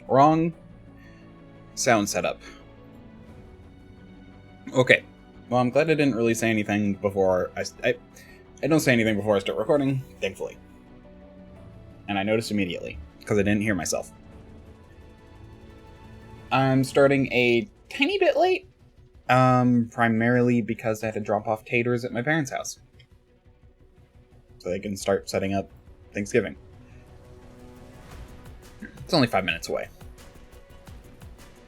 Wrong sound setup. Okay. Well, I'm glad I didn't really say anything before I don't say anything before I start recording, thankfully. And I noticed immediately, because I didn't hear myself. I'm starting a tiny bit late, primarily because I had to drop off taters at my parents' house. So they can start setting up Thanksgiving. It's only 5 minutes away.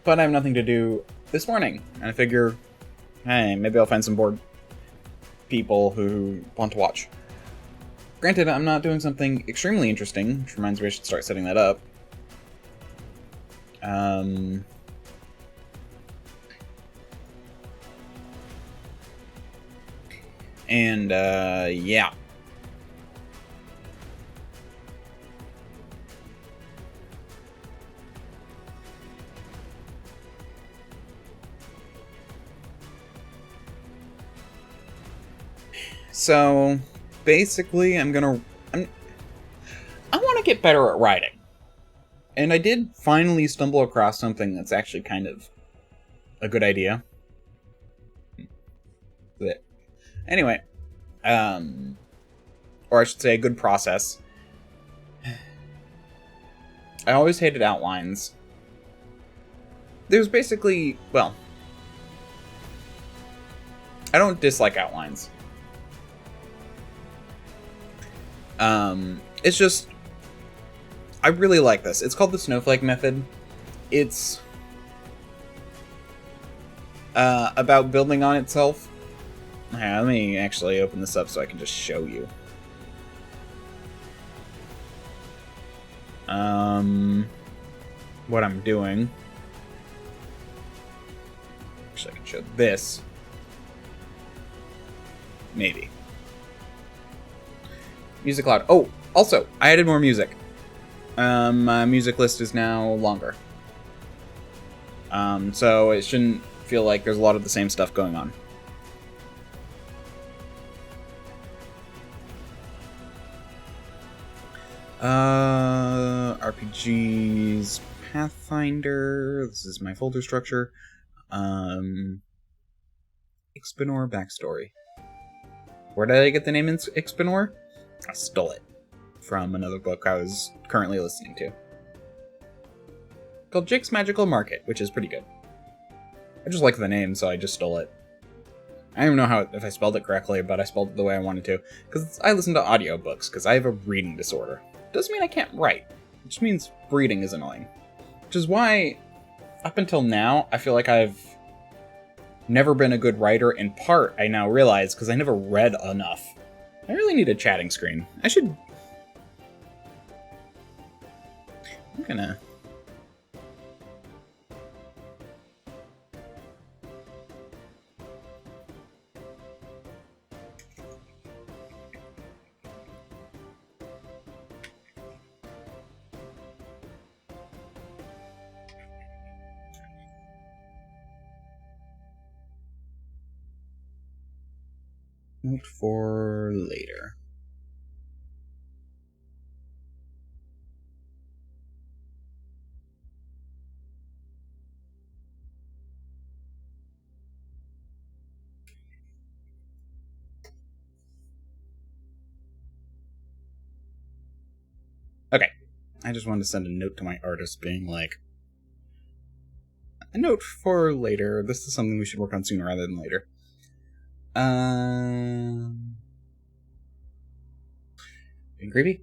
But I have nothing to do this morning, and I figure, hey, maybe I'll find some bored people who want to watch. Granted, I'm not doing something extremely interesting, which reminds me I should start setting that up. Yeah. So, basically, I want to get better at writing. And I did finally stumble across something that's actually kind of a good idea. But anyway, or I should say a good process. I always hated outlines. There's basically, well, I don't dislike outlines. It's just, I really like this. It's called the snowflake method. It's about building on itself. Let me actually open this up so I can just show you. What I'm doing. Actually, I can show this. Maybe. Music loud. Oh, also, I added more music. My music list is now longer. So it shouldn't feel like there's a lot of the same stuff going on. RPGs, Pathfinder. This is my folder structure. Ixpanor backstory. Where did I get the name Ixpanor? I stole it from another book I was currently listening to. Called Jake's Magical Market, which is pretty good. I just like the name, so I just stole it. I don't even know if I spelled it correctly, but I spelled it the way I wanted to. Because I listen to audiobooks, because I have a reading disorder. Doesn't mean I can't write. It just means reading is annoying. Which is why, up until now, I feel like I've never been a good writer. In part, I now realize, because I never read enough. I really need a chatting screen. I'm gonna... Note for later. Okay. I just wanted to send a note to my artist being like, a note for later. This is something we should work on sooner rather than later. Being creepy.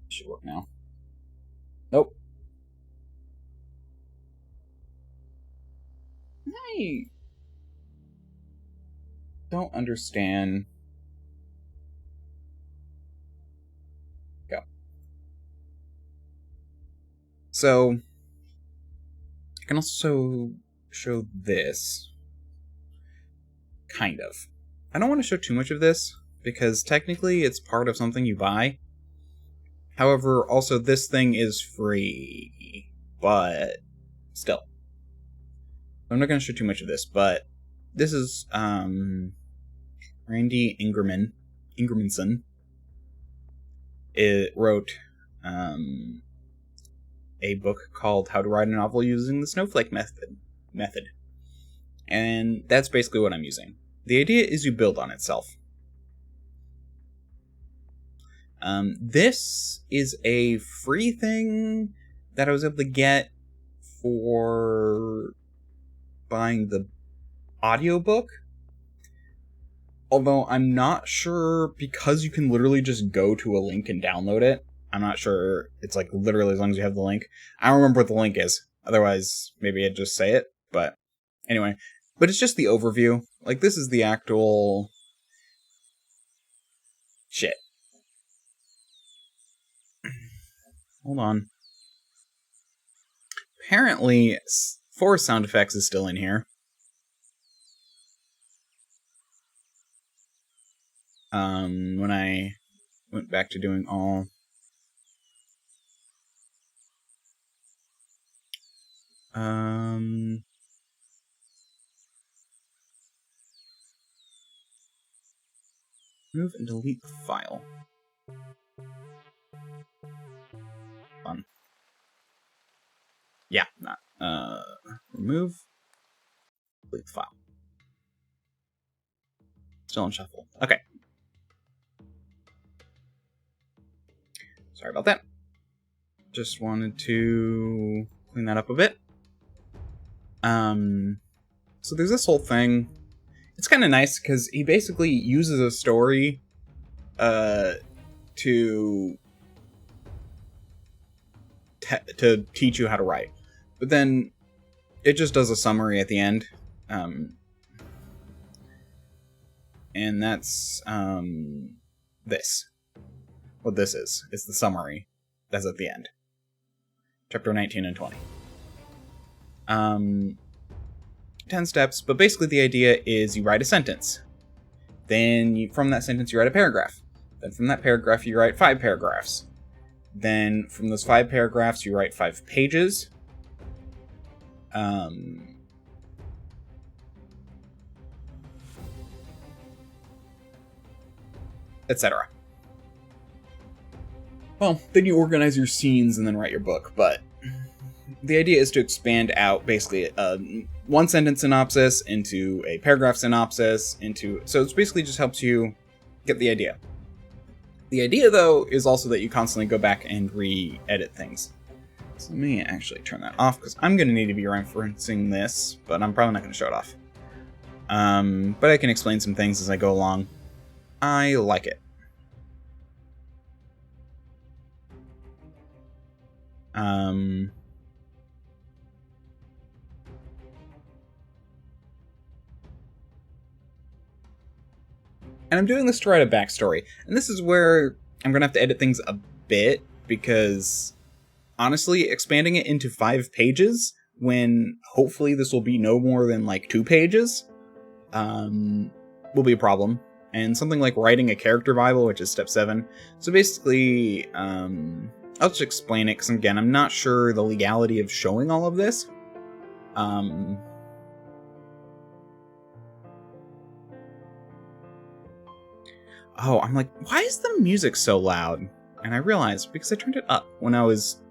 Should work now. Nope. I don't understand. Go. So, I can also show this. Kind of. I don't want to show too much of this, because technically it's part of something you buy. However, also this thing is free, but still. I'm not going to show too much of this, but this is Randy Ingermanson. It wrote a book called How to Write a Novel Using the Snowflake Method. And that's basically what I'm using. The idea is you build on itself. This is a free thing that I was able to get for buying the audiobook. Although I'm not sure, because you can literally just go to a link and download it. I'm not sure it's like literally as long as you have the link. I don't remember what the link is. Otherwise, maybe I'd just say it. But anyway, but it's just the overview. Like, this is the actual shit. Hold on. Apparently, forest sound effects is still in here. When I went back to doing all... Remove and delete the file. Fun. Yeah, not. Remove. Delete the file. Still in shuffle. Okay. Sorry about that. Just wanted to clean that up a bit. So there's this whole thing. It's kind of nice because he basically uses a story to teach you how to write. But then it just does a summary at the end. And that's this. What this is. It's the summary. That's at the end. Chapter 19 and 20. 10 steps, but basically the idea is you write a sentence. Then from that sentence you write a paragraph. Then from that paragraph you write 5 paragraphs. Then from those 5 paragraphs you write 5 pages. Etc. Well, then you organize your scenes and then write your book, but the idea is to expand out basically one sentence synopsis into a paragraph synopsis so it basically just helps you get the idea. The idea, though, is also that you constantly go back and re-edit things. So let me actually turn that off, because I'm going to need to be referencing this, but I'm probably not going to show it off. But I can explain some things as I go along. I like it. And I'm doing this to write a backstory. And this is where I'm going to have to edit things a bit, because honestly, expanding it into 5 pages, when hopefully this will be no more than like 2 pages, will be a problem. And something like writing a character Bible, which is step 7. So basically, I'll just explain it, because again, I'm not sure the legality of showing all of this. Oh, I'm like, why is the music so loud? And I realized, because I turned it up when I was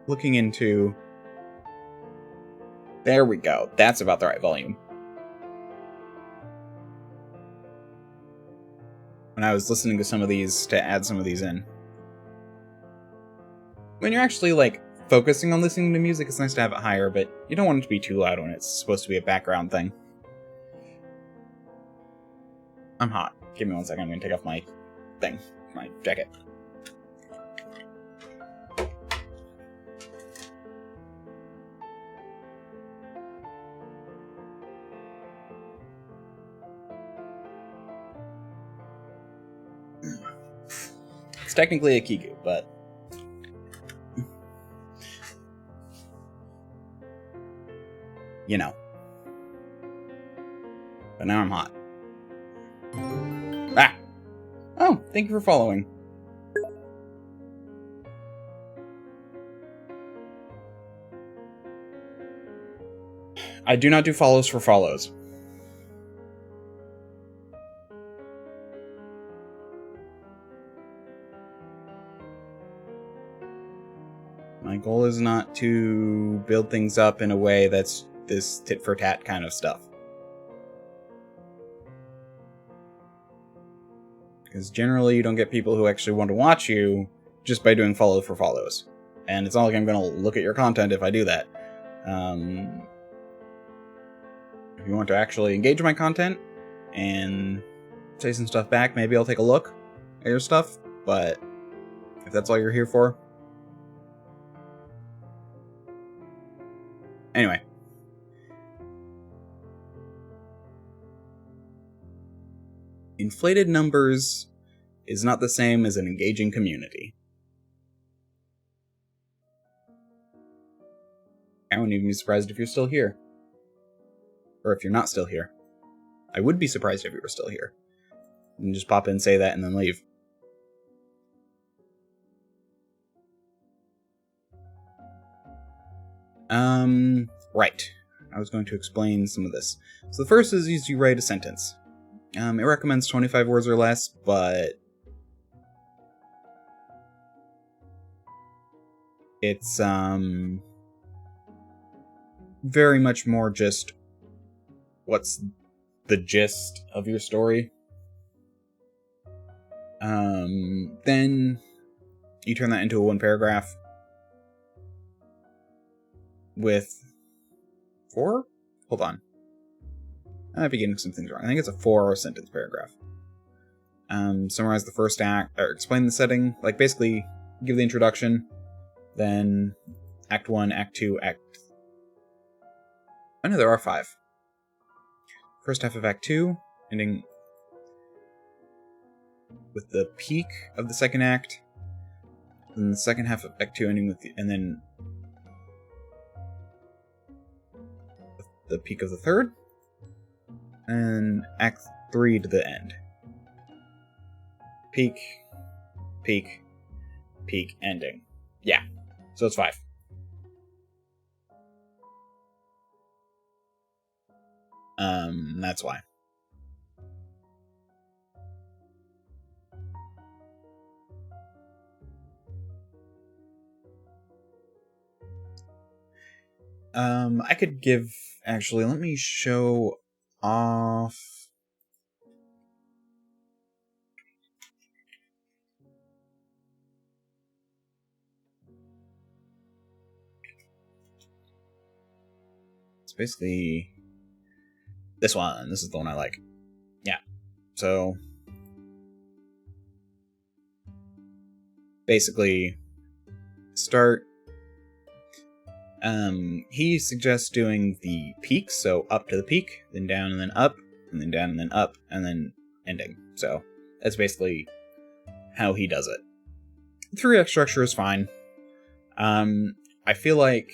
looking into... There we go. That's about the right volume. When I was listening to some of these, to add some of these in. When you're actually, like, focusing on listening to music, it's nice to have it higher, but you don't want it to be too loud when it's supposed to be a background thing. I'm hot. Give me 1 second, I'm gonna take off my thing. My jacket. It's technically a kigu, but... you know. But now I'm hot. Ah! Oh, thank you for following. I do not do follows for follows. My goal is not to build things up in a way that's this tit-for-tat kind of stuff. Because generally you don't get people who actually want to watch you just by doing follow for follows. And it's not like I'm going to look at your content if I do that. If you want to actually engage my content and say some stuff back, maybe I'll take a look at your stuff. But if that's all you're here for... Anyway. Inflated numbers is not the same as an engaging community. I wouldn't even be surprised if you're still here. Or if you're not still here. I would be surprised if you were still here. You can just pop in, say that, and then leave. Right. I was going to explain some of this. So the first is you write a sentence. It recommends 25 words or less, but it's very much more just what's the gist of your story. Then you turn that into a one paragraph with 4? Hold on. I might be getting some things wrong. I think it's a 4-sentence paragraph. Summarize the first act, or explain the setting. Like, basically, give the introduction, then Act 1, Act 2, Act... Oh no, there are 5. First half of Act 2, ending with the peak of the second act. Then the second half of Act 2 ending with the... And then... the peak of the third. And Act 3 to the end. Peak, peak, peak, ending. Yeah, so it's 5. That's why. I could give... Actually, let me show off... It's basically... this one. This is the one I like. Yeah. So... basically... start... he suggests doing the peak, so up to the peak, then down and then up, and then down and then up, and then ending. So, that's basically how he does it. 3-act structure is fine. I feel like,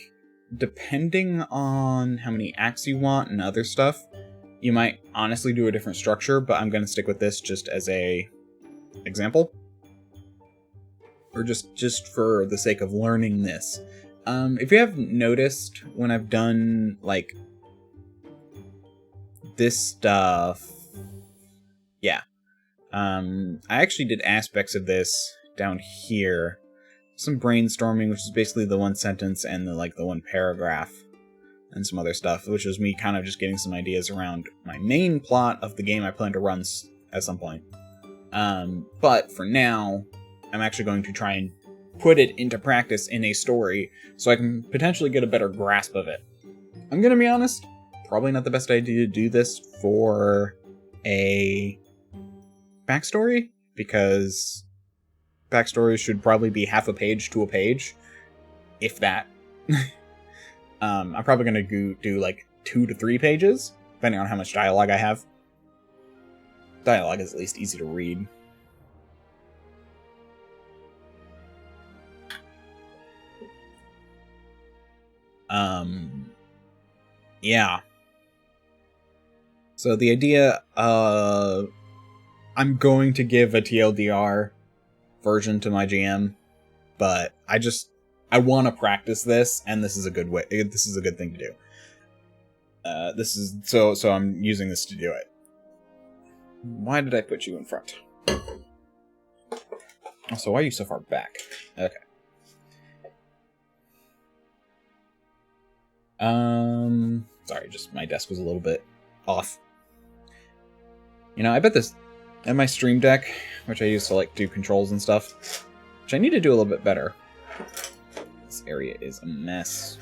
depending on how many acts you want and other stuff, you might honestly do a different structure, but I'm going to stick with this just as a example. Or just for the sake of learning this. If you have noticed, when I've done, like, this stuff... Yeah. I actually did aspects of this down here. Some brainstorming, which is basically the one sentence and the one paragraph. And some other stuff, which was me kind of just getting some ideas around my main plot of the game I plan to run at some point. But for now, I'm actually going to try and put it into practice in a story so I can potentially get a better grasp of it. I'm gonna be honest, probably not the best idea to do this for a backstory, because backstories should probably be half a page to a page, if that. I'm probably gonna do like 2 to 3 pages, depending on how much dialogue I have. Dialogue is at least easy to read. Yeah. So the idea, I'm going to give a TLDR version to my GM, but I want to practice this, and this is a good way. This is a good thing to do. This is so I'm using this to do it. Why did I put you in front? Also, why are you so far back? Okay. Sorry, just my desk was a little bit off. You know, I bet this in my Stream Deck, which I use to like do controls and stuff, which I need to do a little bit better. This area is a mess.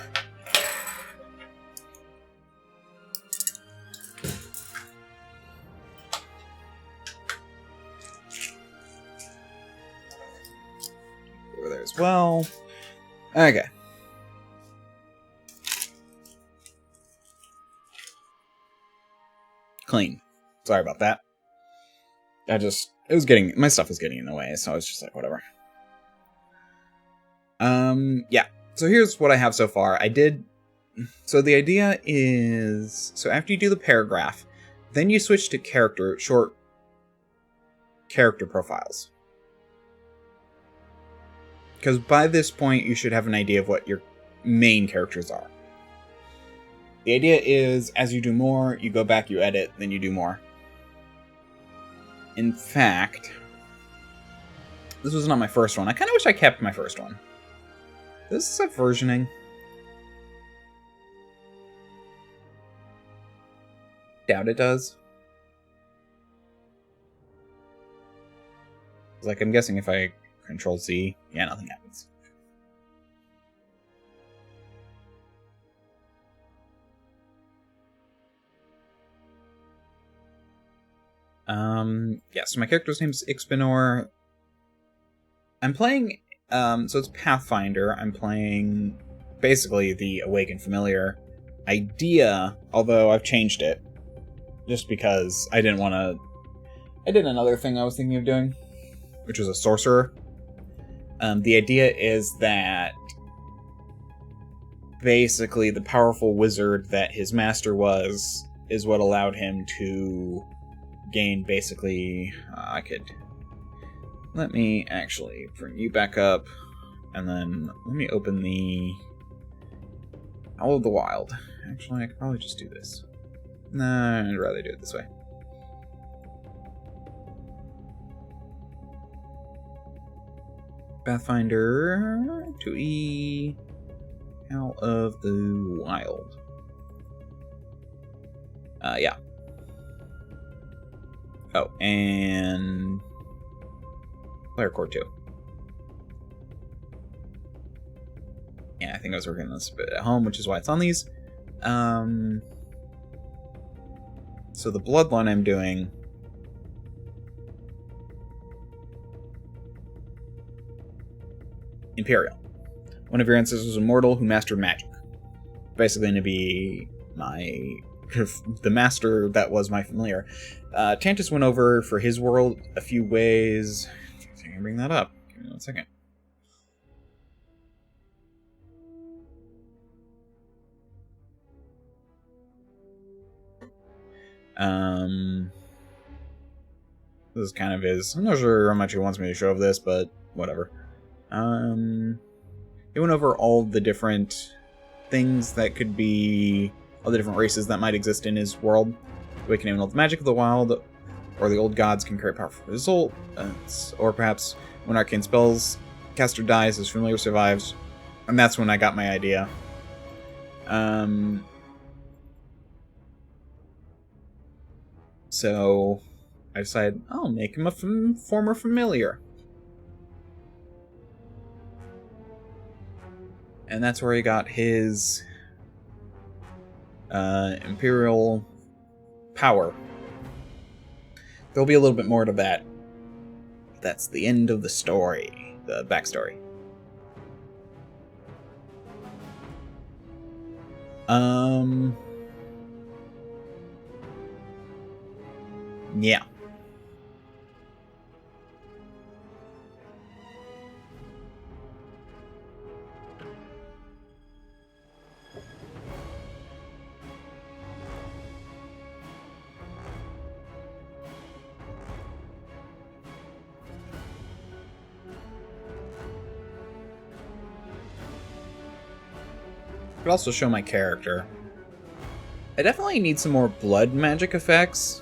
Over there as well. Okay. Clean. Sorry about that. My stuff was getting in the way, so I was just like, whatever. Yeah. So here's what I have so far. So the idea is, so after you do the paragraph, then you switch to short character profiles. Because by this point, you should have an idea of what your main characters are. The idea is, as you do more, you go back, you edit, then you do more. In fact, this was not my first one. I kind of wish I kept my first one. Does this have versioning? Doubt it does. Like, I'm guessing if I Control C, yeah, nothing happens. Yeah, so my character's name is Ixbenor. I'm playing, so it's Pathfinder. I'm playing basically the Awakened Familiar idea, although I've changed it. Just because I didn't want to... I did another thing I was thinking of doing, which was a sorcerer. The idea is that basically the powerful wizard that his master was is what allowed him to gain basically... Let me actually bring you back up, and then let me open the Owl of the Wild. Actually, I could probably just do this. Nah, I'd rather do it this way. Pathfinder 2E Owl of the Wild. Yeah. Oh, and Player Core 2. Yeah, I think I was working on this a bit at home, which is why it's on these. So the Bloodline I'm doing... Imperial. One of your ancestors was immortal who mastered magic. Basically going to be the master that was my familiar. Tantus went over for his world a few ways. I can bring that up. Give me 1 second. This is kind of his... I'm not sure how much he wants me to show of this, but whatever. He went over all the different things that could be... all the different races that might exist in his world. We can even know the magic of the wild, or the old gods can create powerful results, or perhaps when arcane spells caster dies, his familiar survives, and that's when I got my idea. So I decided I'll make him a former familiar. And that's where he got his Imperial power. There'll be a little bit more to that. That's the end of the story, the backstory. Yeah. Could also show my character. I definitely need some more blood magic effects.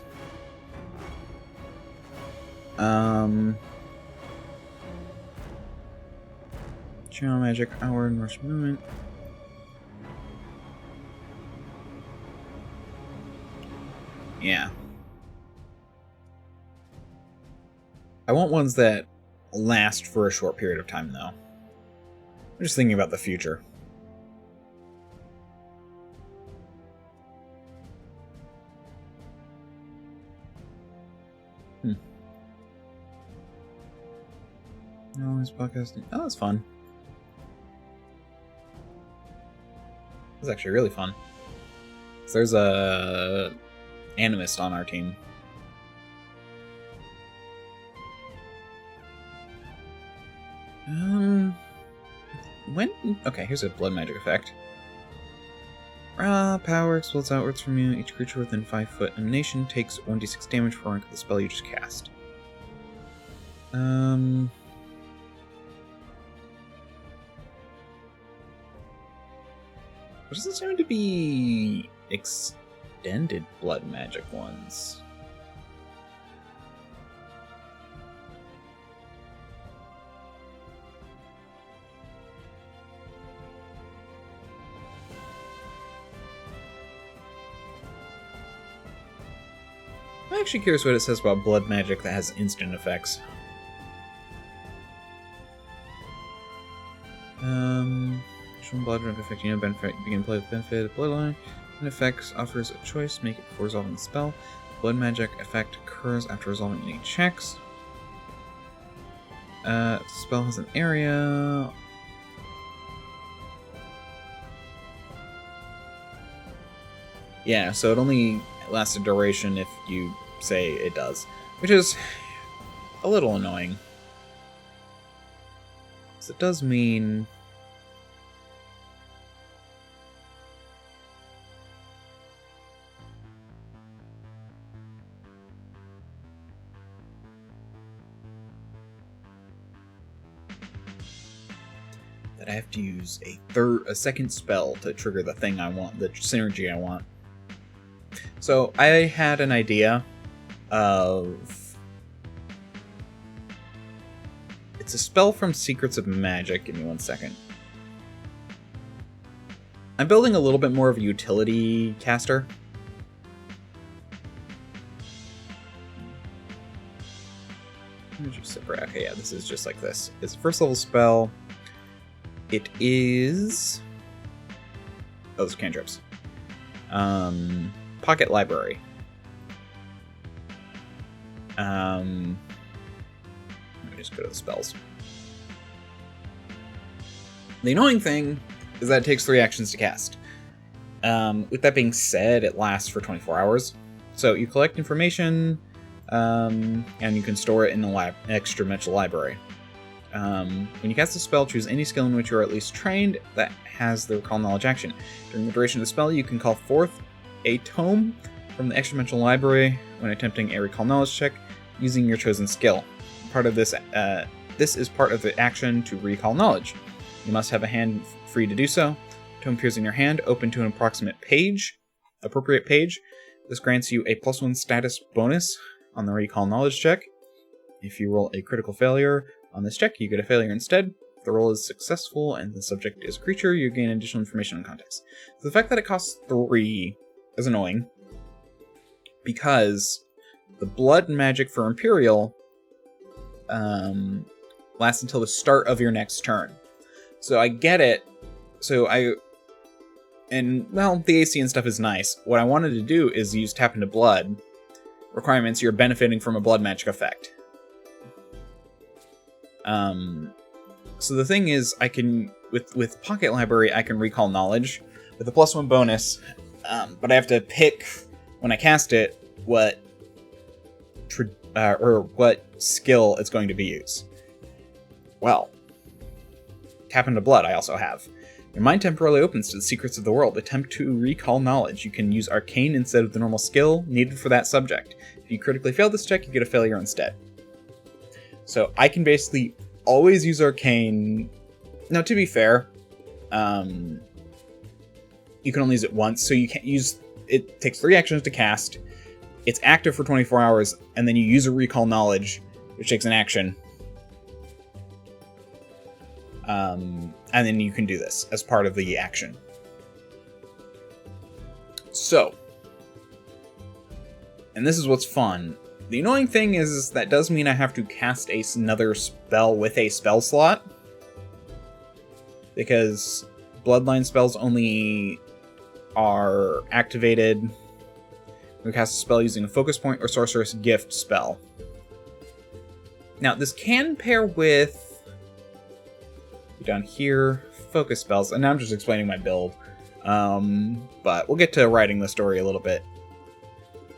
Channel magic, hour and rush movement. Yeah. I want ones that last for a short period of time, though. I'm just thinking about the future. No, it's podcasting. Oh, that's fun. It's actually really fun. So there's a animist on our team. Okay, here's a blood magic effect. Power explodes outwards from you. Each creature within 5 foot emanation takes 1d6 damage for rank of the spell you just cast. There doesn't seem to be extended blood magic ones. I'm actually curious what it says about blood magic that has instant effects. Blood magic effect, you know, benefit, begin play with benefit of bloodline. An effect offers a choice, make it before resolving the spell. Blood magic effect occurs after resolving any checks. Spell has an area. Yeah, so it only lasts a duration if you say it does, which is a little annoying. So it does mean that I have to use a second spell to trigger the thing I want, the synergy I want. So I had an idea of... It's a spell from Secrets of Magic. Give me 1 second. I'm building a little bit more of a utility caster. Okay, yeah, this is just like this. It's a first level spell. It is... Oh, those are cantrips. Pocket Library. Let me just go to the spells. The annoying thing is that it takes 3 actions to cast. With that being said, it lasts for 24 hours. So you collect information, and you can store it in the extra-dimensional library. When you cast a spell, choose any skill in which you are at least trained that has the Recall Knowledge action. During the duration of the spell, you can call forth a tome from the extra-dimensional library when attempting a Recall Knowledge check using your chosen skill. Part of this is part of the action to Recall Knowledge. You must have a hand free to do so. The tome appears in your hand, open to an appropriate page. This grants you a +1 status bonus on the Recall Knowledge check. If you roll a critical failure on this check, you get a failure instead. If the roll is successful and the subject is a creature, you gain additional information on context. So the fact that it costs 3 is annoying, because the blood magic for Imperial lasts until the start of your next turn. So I get it. Well, the AC and stuff is nice. What I wanted to do is use Tap into Blood requirements. You're benefiting from a blood magic effect. So the thing is, I can, with Pocket Library, I can Recall Knowledge with a +1 bonus, but I have to pick, when I cast it, what skill it's going to be used. Well, Tap into Blood I also have. Your mind temporarily opens to the secrets of the world. Attempt to recall knowledge. You can use Arcane instead of the normal skill needed for that subject. If you critically fail this check, you get a failure instead. So I can basically always use Arcane. Now, to be fair, you can only use it once, so you can't use... It takes 3 actions to cast. It's active for 24 hours, and then you use a Recall Knowledge, which takes an action. And then you can do this as part of the action. So, And this is what's fun. The annoying thing is that does mean I have to cast another spell with a spell slot. Because Bloodline spells only are activated when we cast a spell using a Focus Point or Sorceress Gift spell. Now, this can pair with... down here, Focus spells. And now I'm just explaining my build. But we'll get to writing the story a little bit.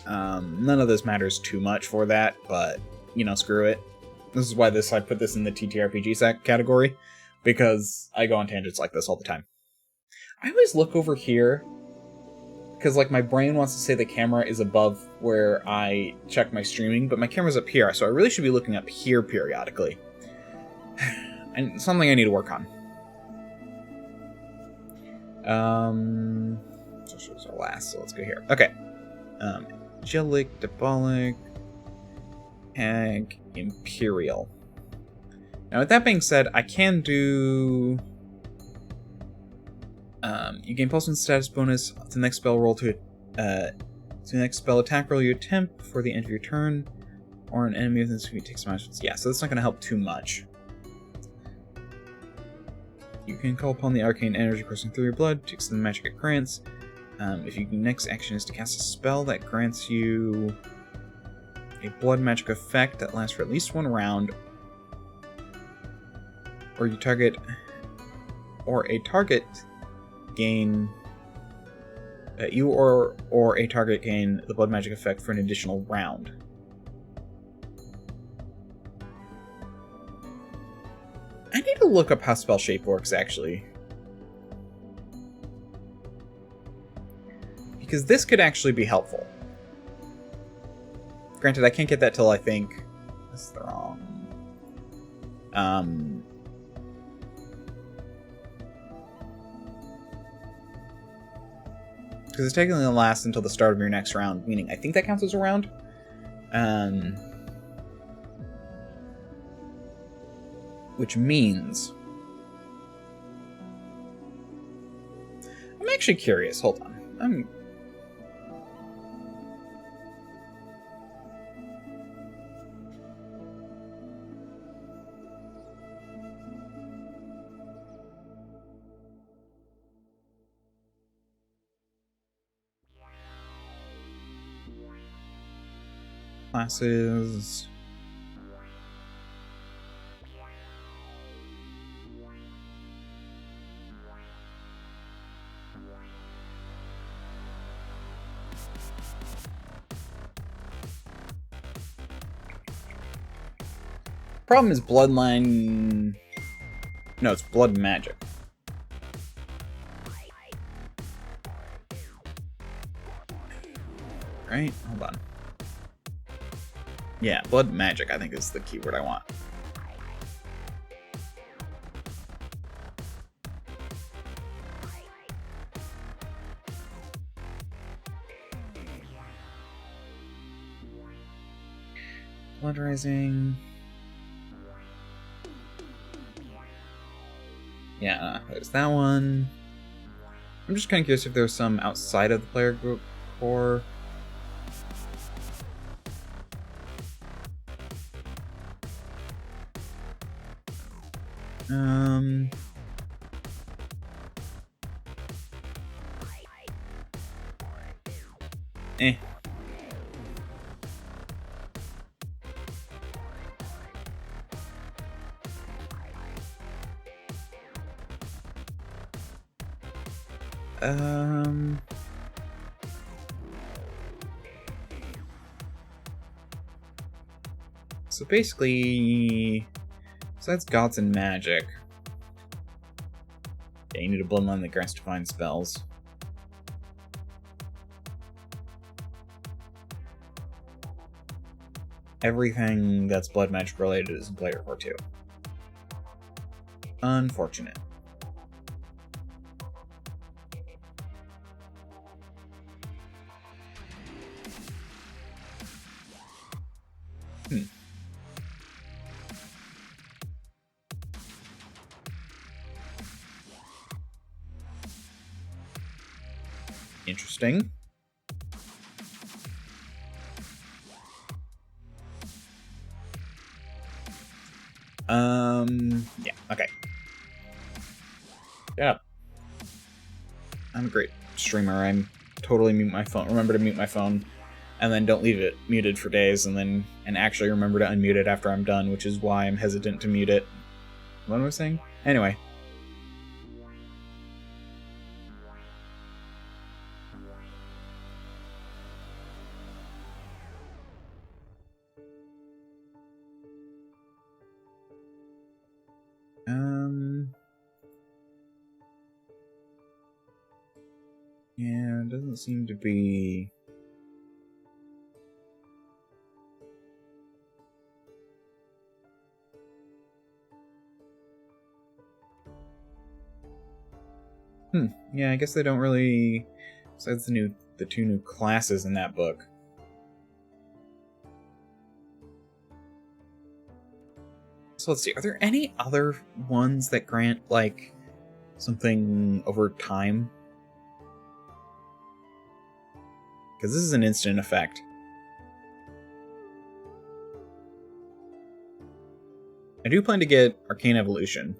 None of this matters too much for that, but, you know, screw it. This is why I put this in the TTRPG category, because I go on tangents like this all the time. I always look over here, because, like, my brain wants to say the camera is above where I check my streaming, but my camera's up here, so I really should be looking up here periodically. And something I need to work on. So this was our last, so let's go here. Okay. Angelic, Diabolic, Hag, Imperial. Now, with that being said, I can do... you gain Pulse and status bonus to the next spell roll to the next spell attack roll you attempt before the end of your turn, or an enemy within this takes minus. Yeah, so that's not going to help too much. You can call upon the arcane energy coursing through your blood to extend the magic it grants. If your next action is to cast a spell that grants you a blood magic effect that lasts for at least one round, or a target gain you or a target gain the blood magic effect for an additional round. I need to look up how spell shape works, actually. Because this could actually be helpful. Granted, I can't get that till I think... That's the wrong... Because it's technically going to last until the start of your next round, meaning I think that counts as a round. Which means... I'm actually curious. Hold on. Classes... Problem is bloodline... No, it's blood magic. Right? Hold on. Yeah, blood magic, I think is the keyword I want. Blood rising... Yeah, there's that one. I'm just kind of curious if there's some outside of the player group core. Eh. So basically, besides gods and magic, yeah, you need a bloodline that grants divine spells. Everything that's blood magic related is in player core 2. Unfortunate. Interesting. Yeah, okay. Yeah. I'm a great streamer. I'm totally mute my phone. Remember to mute my phone, and then don't leave it muted for days, and actually remember to unmute it after I'm done, which is why I'm hesitant to mute it. What was I saying? Anyway. Yeah, it doesn't seem to be... Yeah, I guess they don't really... Besides the two new classes in that book. So let's see, are there any other ones that grant, like, something over time? Because this is an instant effect. I do plan to get Arcane Evolution.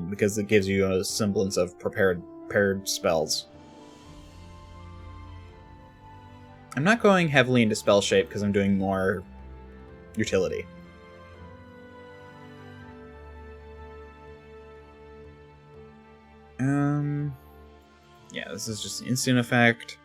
Because it gives you a semblance of prepared spells. I'm not going heavily into spell shape because I'm doing more utility. Yeah, this is just an instant effect.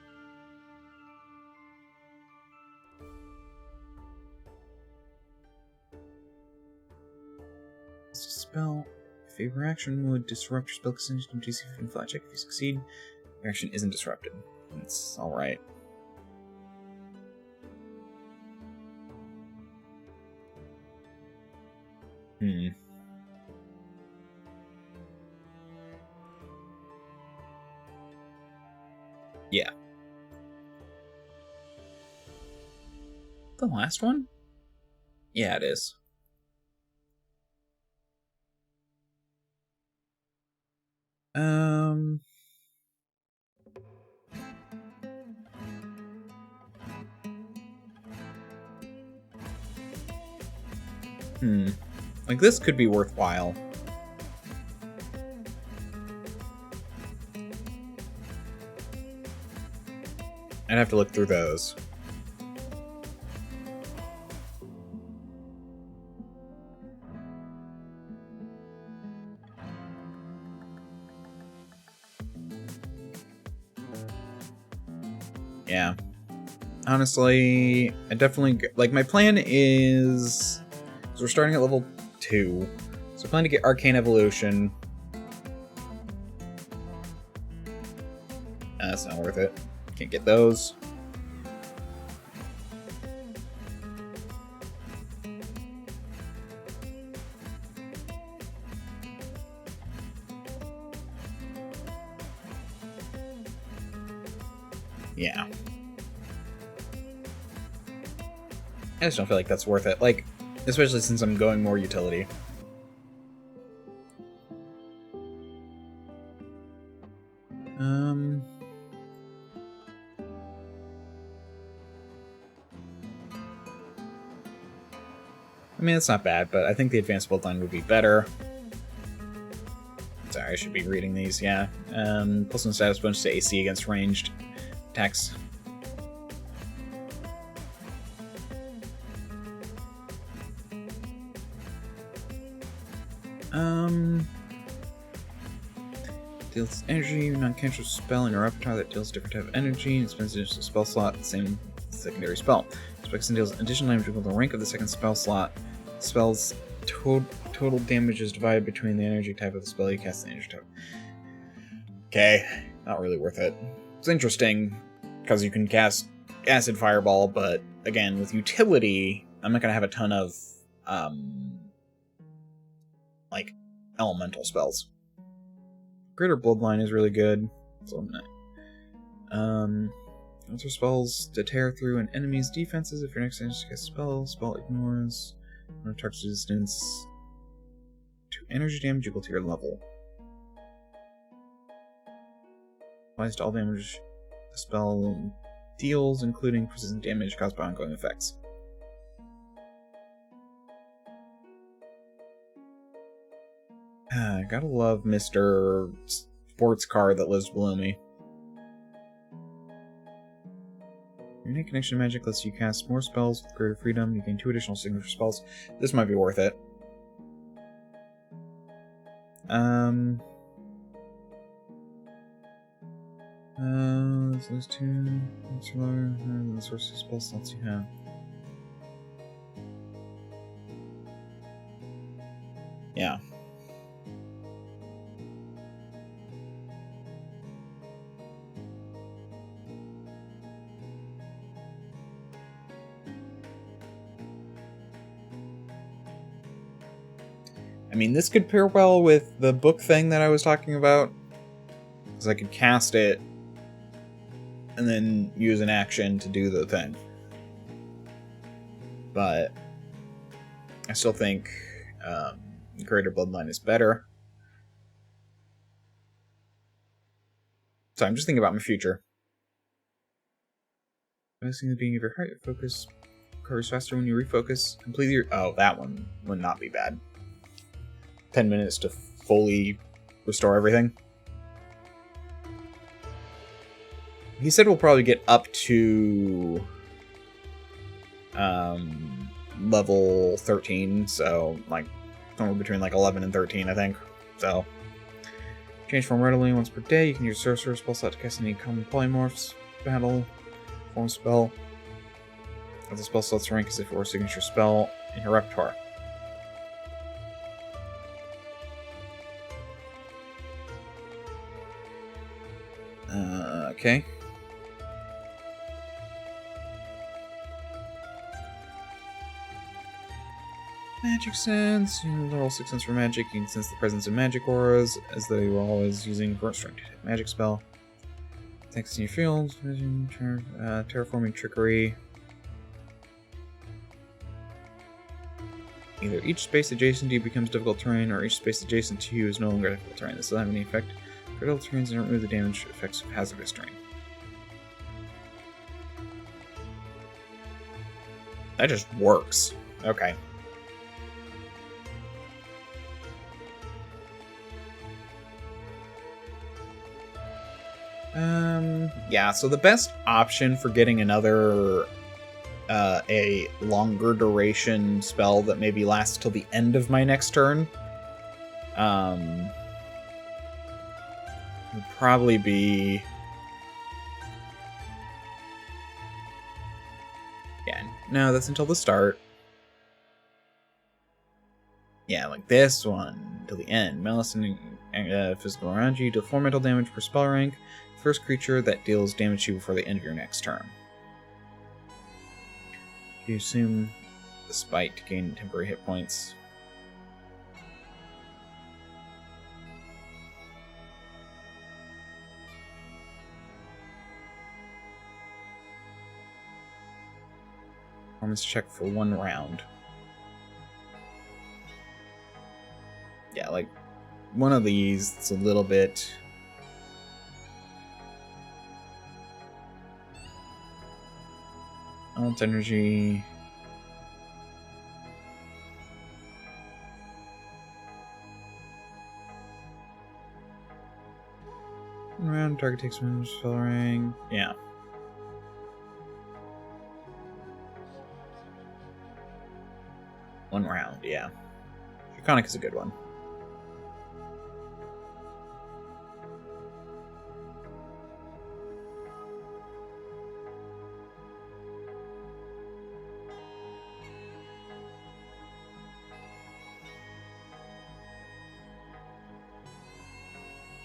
It's a spell. If your action would disrupt your spell concentration, DC 15 flat check. If you succeed, your action isn't disrupted. That's alright. Yeah. The last one? Yeah, it is. Like, this could be worthwhile. I'd have to look through those. Yeah. Honestly, I definitely... Like, my plan is... So we're starting at level 2. So I plan to get Arcane Evolution. That's not worth it. Can't get those. Yeah. I just don't feel like that's worth it. Like, especially since I'm going more utility. I mean, it's not bad, but I think the advanced build line would be better. Sorry, I should be reading these, yeah. Plus one status bonus to AC against ranged attacks. Deals energy, non-cantrip spell in your repertoire that deals different type of energy and spends an additional spell slot, the same secondary spell. Spikes and deals additional damage equal to the rank of the second spell slot. Spell's total damage is divided between the energy type of the spell you cast and the energy type. Okay, not really worth it. It's interesting, because you can cast Acid Fireball, but again, with utility, I'm not going to have a ton of, like, elemental spells. Greater Bloodline is really good. So answer spells to tear through an enemy's defenses. If your next energy cast spell ignores or target resistance to energy damage equal to your level. Applies to all damage the spell deals, including persistent damage caused by ongoing effects. Gotta love Mr. Sports Car that lives below me. Unique connection to magic lets you cast more spells with greater freedom. You gain 2 additional signature spells. This might be worth it. Those 2 it's lower than the source of spell slots you have. Yeah. I mean, this could pair well with the book thing that I was talking about. Because I could cast it and then use an action to do the thing. But I still think Greater Bloodline is better. So I'm just thinking about my future. Noticing the being of your heart, your focus recovers faster when you refocus. Completely your... Oh, that one would not be bad. 10 minutes to fully restore everything. He said we'll probably get up to level 13, so like somewhere between like 11 and 13, I think. So change form readily once per day. You can use sorcerer spell slot to cast any common polymorphs, battle, form spell. As the spell slot's rank as if it were a signature spell in your repertoire. Okay. Magic sense. You level 6 sense for magic. You can sense the presence of magic auras as though you were always using a strength magic spell. Text in your field. Terraforming trickery. Either each space adjacent to you becomes difficult terrain, or each space adjacent to you is no longer difficult terrain. This doesn't have any effect. Critical terrains don't remove the damage effects of hazardous terrain. That just works. Okay. Yeah, so the best option for getting another a longer duration spell that maybe lasts till the end of my next turn would probably be... Yeah, no, that's until the start. Yeah, like this one, till the end. Malice and physical around you. Deal 4 mental damage per spell rank. First creature that deals damage to you before the end of your next turn. You assume the spite to gain temporary hit points. Performance check for 1 round. Yeah, like one of these, it's a little bit... Balance energy. Round, target takes 1 spell rank. Yeah. One round, yeah. Draconic is a good one.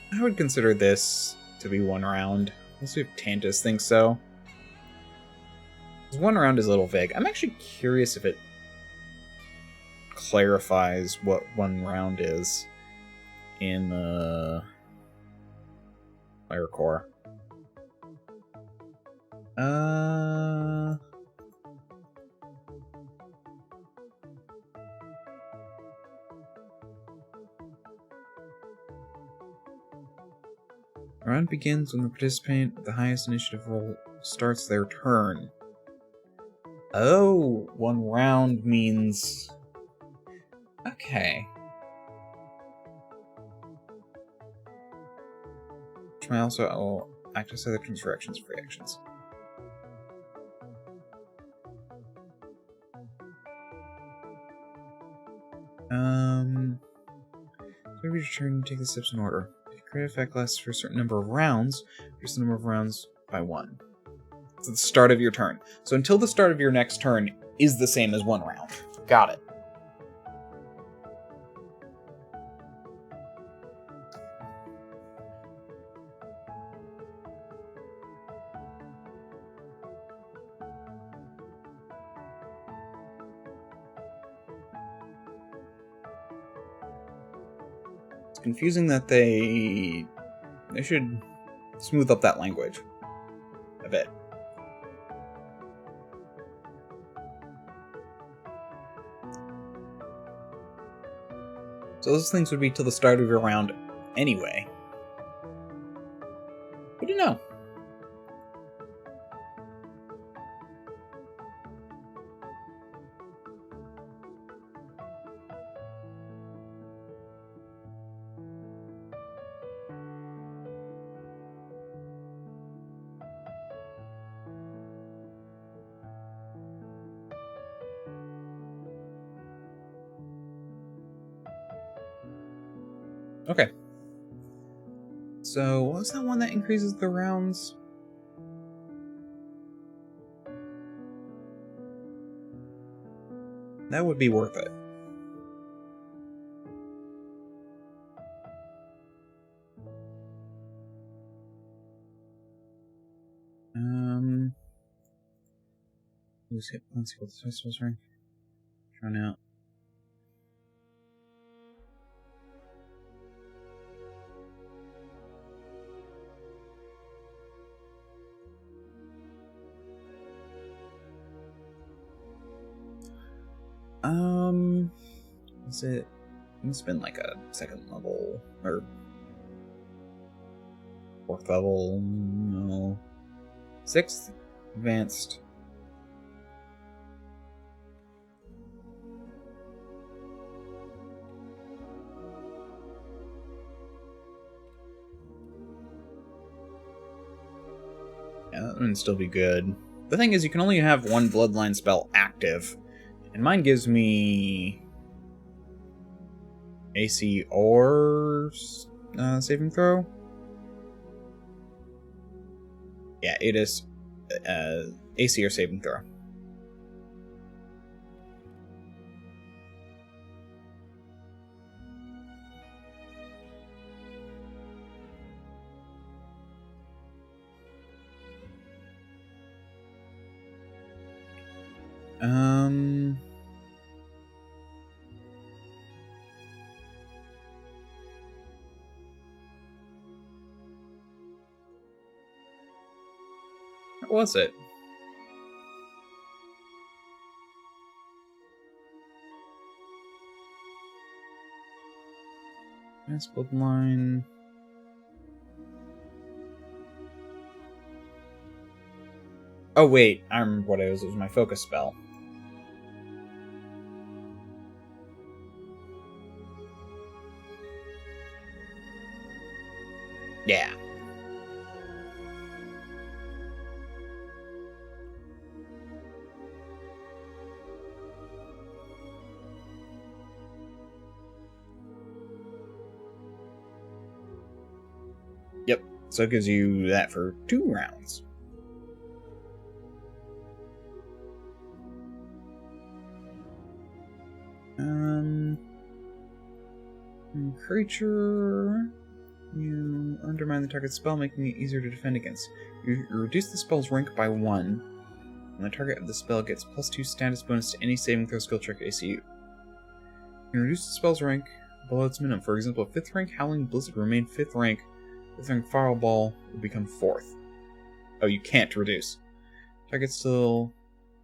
I would consider this to be 1 round. Let's see if Tantus thinks so. 1 round is a little vague. I'm actually curious if it clarifies what 1 round is in the Fire Core. The round begins when the participant with the highest initiative roll starts their turn. Oh, 1 round means... Okay. which may also act as other turns for actions free actions. So every turn, take the steps in order. If your create effect lasts for a certain number of rounds, reduce the number of rounds by 1. It's the start of your turn. So until the start of your next turn is the same as 1 round. Got it. It's confusing that they should smooth up that language a bit. So those things would be till the start of your round anyway. Who do you know? Okay. So, what was that one that increases the rounds? That would be worth it. Let's see what the festival's rank. Drawn out. Is it? It's been like a 2nd level or 4th level. No, 6th advanced. Yeah, that would still be good. The thing is, you can only have 1 bloodline spell active, and mine gives me AC or saving throw. Yeah, it is AC or saving throw. What was it? Mass bloodline. Oh wait, I remember what it was. It was my focus spell. Yeah. Yep. So it gives you that for 2 rounds. Creature. You undermine the target's spell, making it easier to defend against. You reduce the spell's rank by 1, and the target of the spell gets +2 status bonus to any saving throw, skill check, ACU. You can reduce the spell's rank below its minimum. For example, a 5th rank Howling Blizzard will remain 5th rank. 5th rank Fireball will become 4th. Oh, you can't reduce. Targets still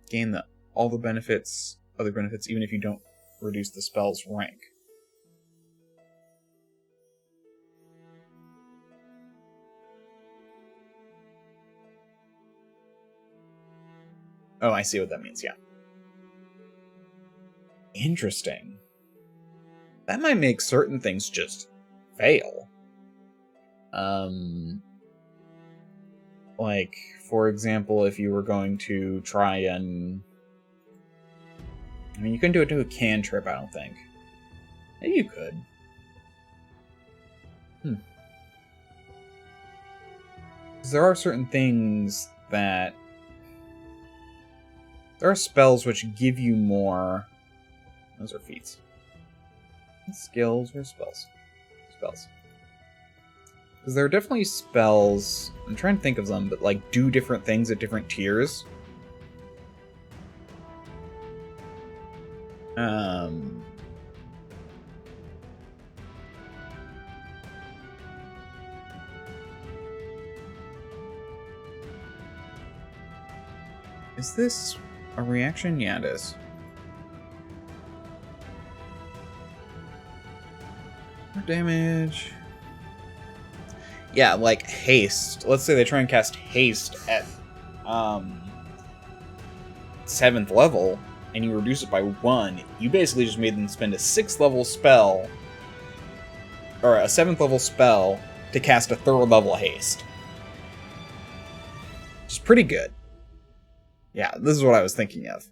gain all the benefits, other benefits, even if you don't reduce the spell's rank. Oh, I see what that means, yeah. Interesting. That might make certain things just fail. Like, for example, if you were going to try and... I mean, you couldn't do it to a cantrip, I don't think. Maybe you could. Because there are certain things that... There are spells which give you more... Those are feats. Skills or spells? Spells. Because there are definitely spells... I'm trying to think of them, but like do different things at different tiers. Is this a reaction? Yeah, it is. More damage. Yeah, like haste. Let's say they try and cast haste at 7th level, and you reduce it by 1. You basically just made them spend a 6th level spell, or a 7th level spell, to cast a 3rd level haste. Which is pretty good. Yeah, this is what I was thinking of.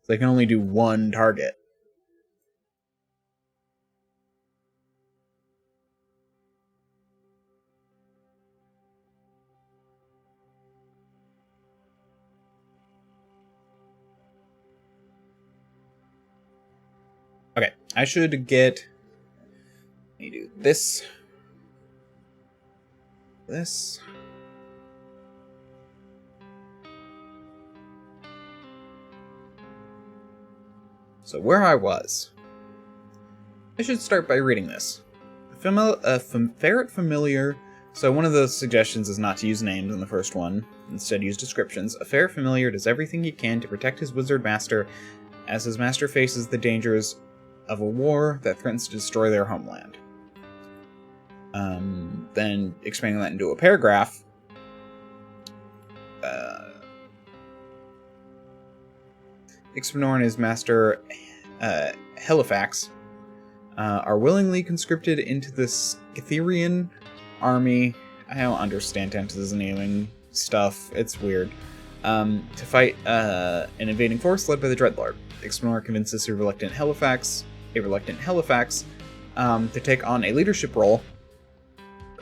They can only do 1 target. Okay, I should get... Let me do this. This. So where I was. I should start by reading this. Ferret familiar. So one of the suggestions is not to use names in the first one. Instead use descriptions. A ferret familiar does everything he can to protect his wizard master as his master faces the dangers of a war that threatens to destroy their homeland. Then expanding that into a paragraph. Ixpanor and his master Halifax are willingly conscripted into the Scytherian army. I don't understand Tantus' naming stuff. It's weird. To fight an invading force led by the Dreadlord. Ixpanor convinces a reluctant Halifax to take on a leadership role.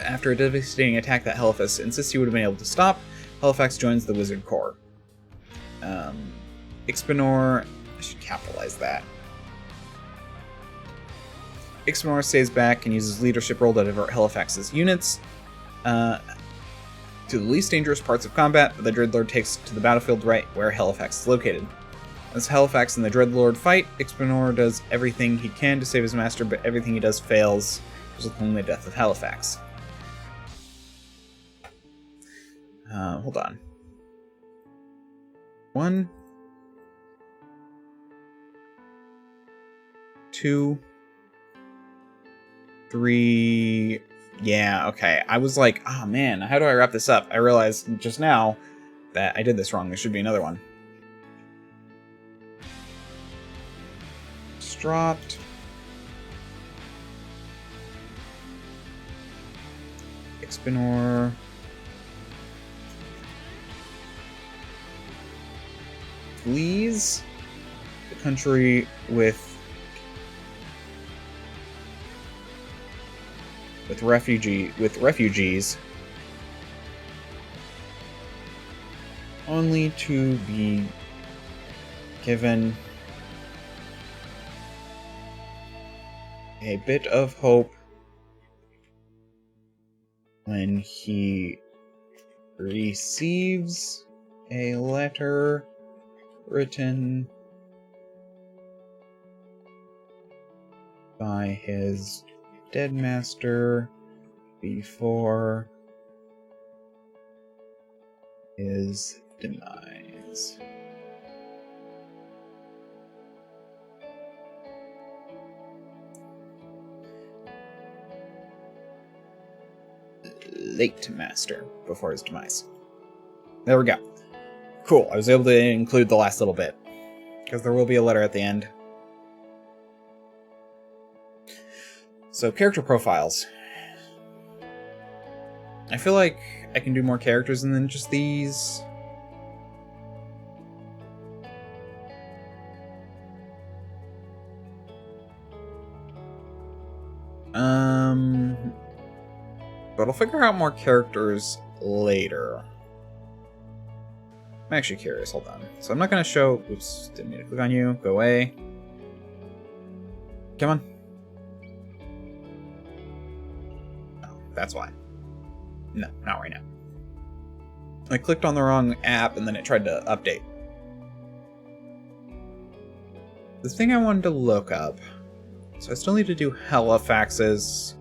After a devastating attack that Halifax insists he would have been able to stop, Halifax joins the Wizard Corps. Ixpanor... I should capitalize that. Ixpanor stays back and uses leadership role to divert Halifax's units to the least dangerous parts of combat, but the Dreadlord takes to the battlefield right where Halifax is located. As Halifax and the Dreadlord fight, Ixpanor does everything he can to save his master, but everything he does fails, resulting in the death of Halifax. Hold on. 1, 2, 3... Yeah, okay. I was like, oh man, how do I wrap this up? I realized just now that I did this wrong. There should be another one. Dropped. Ixpanor. Flees the country with refugees, only to be given a bit of hope when he receives a letter written by his dead master before his demise. Late master before his demise. There we go. Cool, I was able to include the last little bit, because there will be a letter at the end. So, character profiles. I feel like I can do more characters than just these. But I'll figure out more characters later. I'm actually curious, hold on. So I'm not gonna show, oops, didn't mean to click on you, go away. Come on. Oh, that's why. No, not right now. I clicked on the wrong app and then it tried to update. The thing I wanted to look up, so I still need to do Halifax's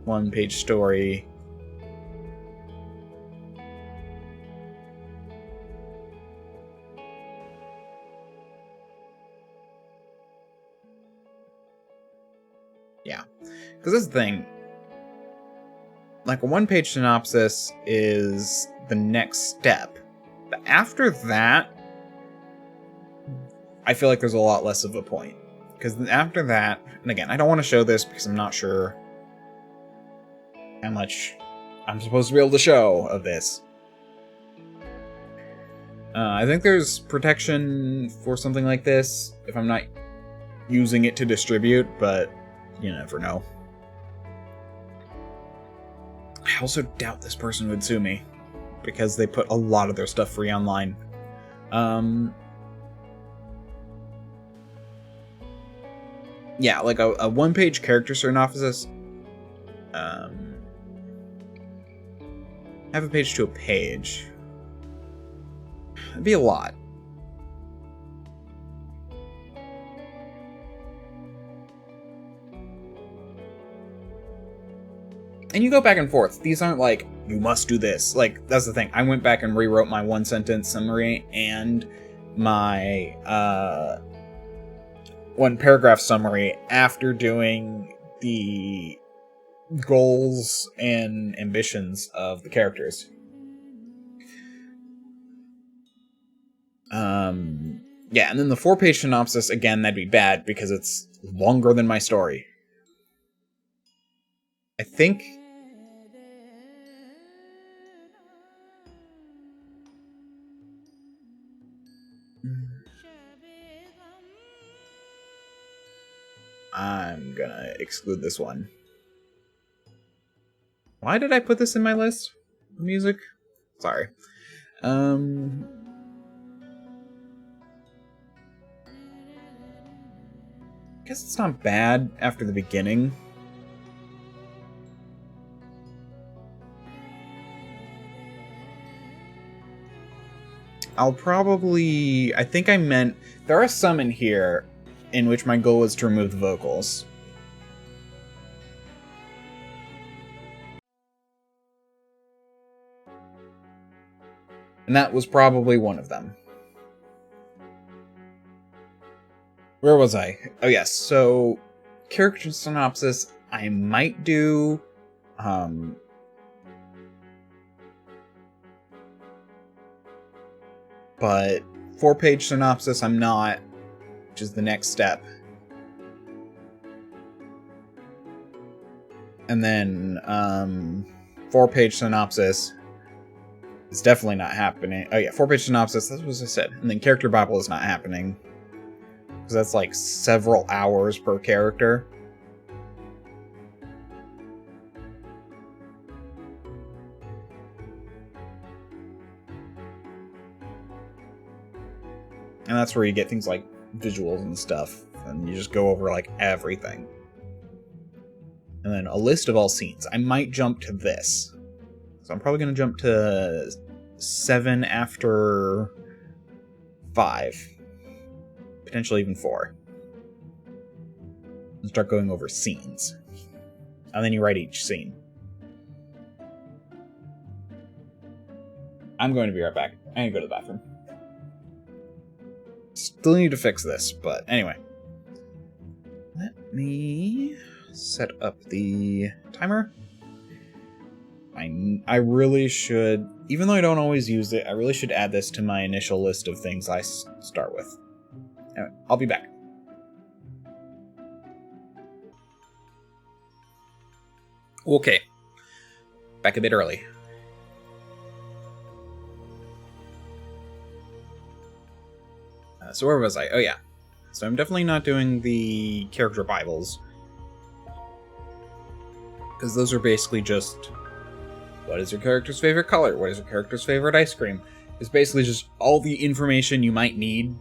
one-page story. Yeah, because that's the thing. Like, a one-page synopsis is the next step. But after that, I feel like there's a lot less of a point. Because after that, and again, I don't want to show this because I'm not sure how much I'm supposed to be able to show of this. I think there's protection for something like this if I'm not using it to distribute, but you never know. I also doubt this person would sue me because they put a lot of their stuff free online. Yeah, like a one-page character synopsis. Have a page to a page. That'd be a lot. And you go back and forth. These aren't like, you must do this. Like, that's the thing. I went back and rewrote my one-sentence summary and my one-paragraph summary after doing the goals and ambitions of the characters. Yeah, and then the 4-page synopsis, again, that'd be bad because it's longer than my story. I think... I'm gonna exclude this one. Why did I put this in my list? Music? Sorry. Guess it's not bad after the beginning. I'll probably... I think I meant... There are some in here in which my goal was to remove the vocals. And that was probably one of them. Where was I? Oh yes, so character synopsis I might do but 4-page synopsis I'm not, which is the next step. And then 4-page synopsis is definitely not happening. Oh yeah, 4-page synopsis, that's what I said. And then character Bible is not happening. Because that's like several hours per character. And that's where you get things like visuals and stuff. And you just go over like everything. And then a list of all scenes. I might jump to this. So I'm probably going to jump to 7 after 5. Potentially even 4. And start going over scenes. And then you write each scene. I'm going to be right back. I need to go to the bathroom. Still need to fix this, but anyway. Let me set up the timer. I really should, even though I don't always use it, I really should add this to my initial list of things I start with. Anyway, I'll be back. Okay. Back a bit early. So where was I? Oh yeah. So I'm definitely not doing the character Bibles. Because those are basically just, what is your character's favorite color? What is your character's favorite ice cream? It's basically just all the information you might need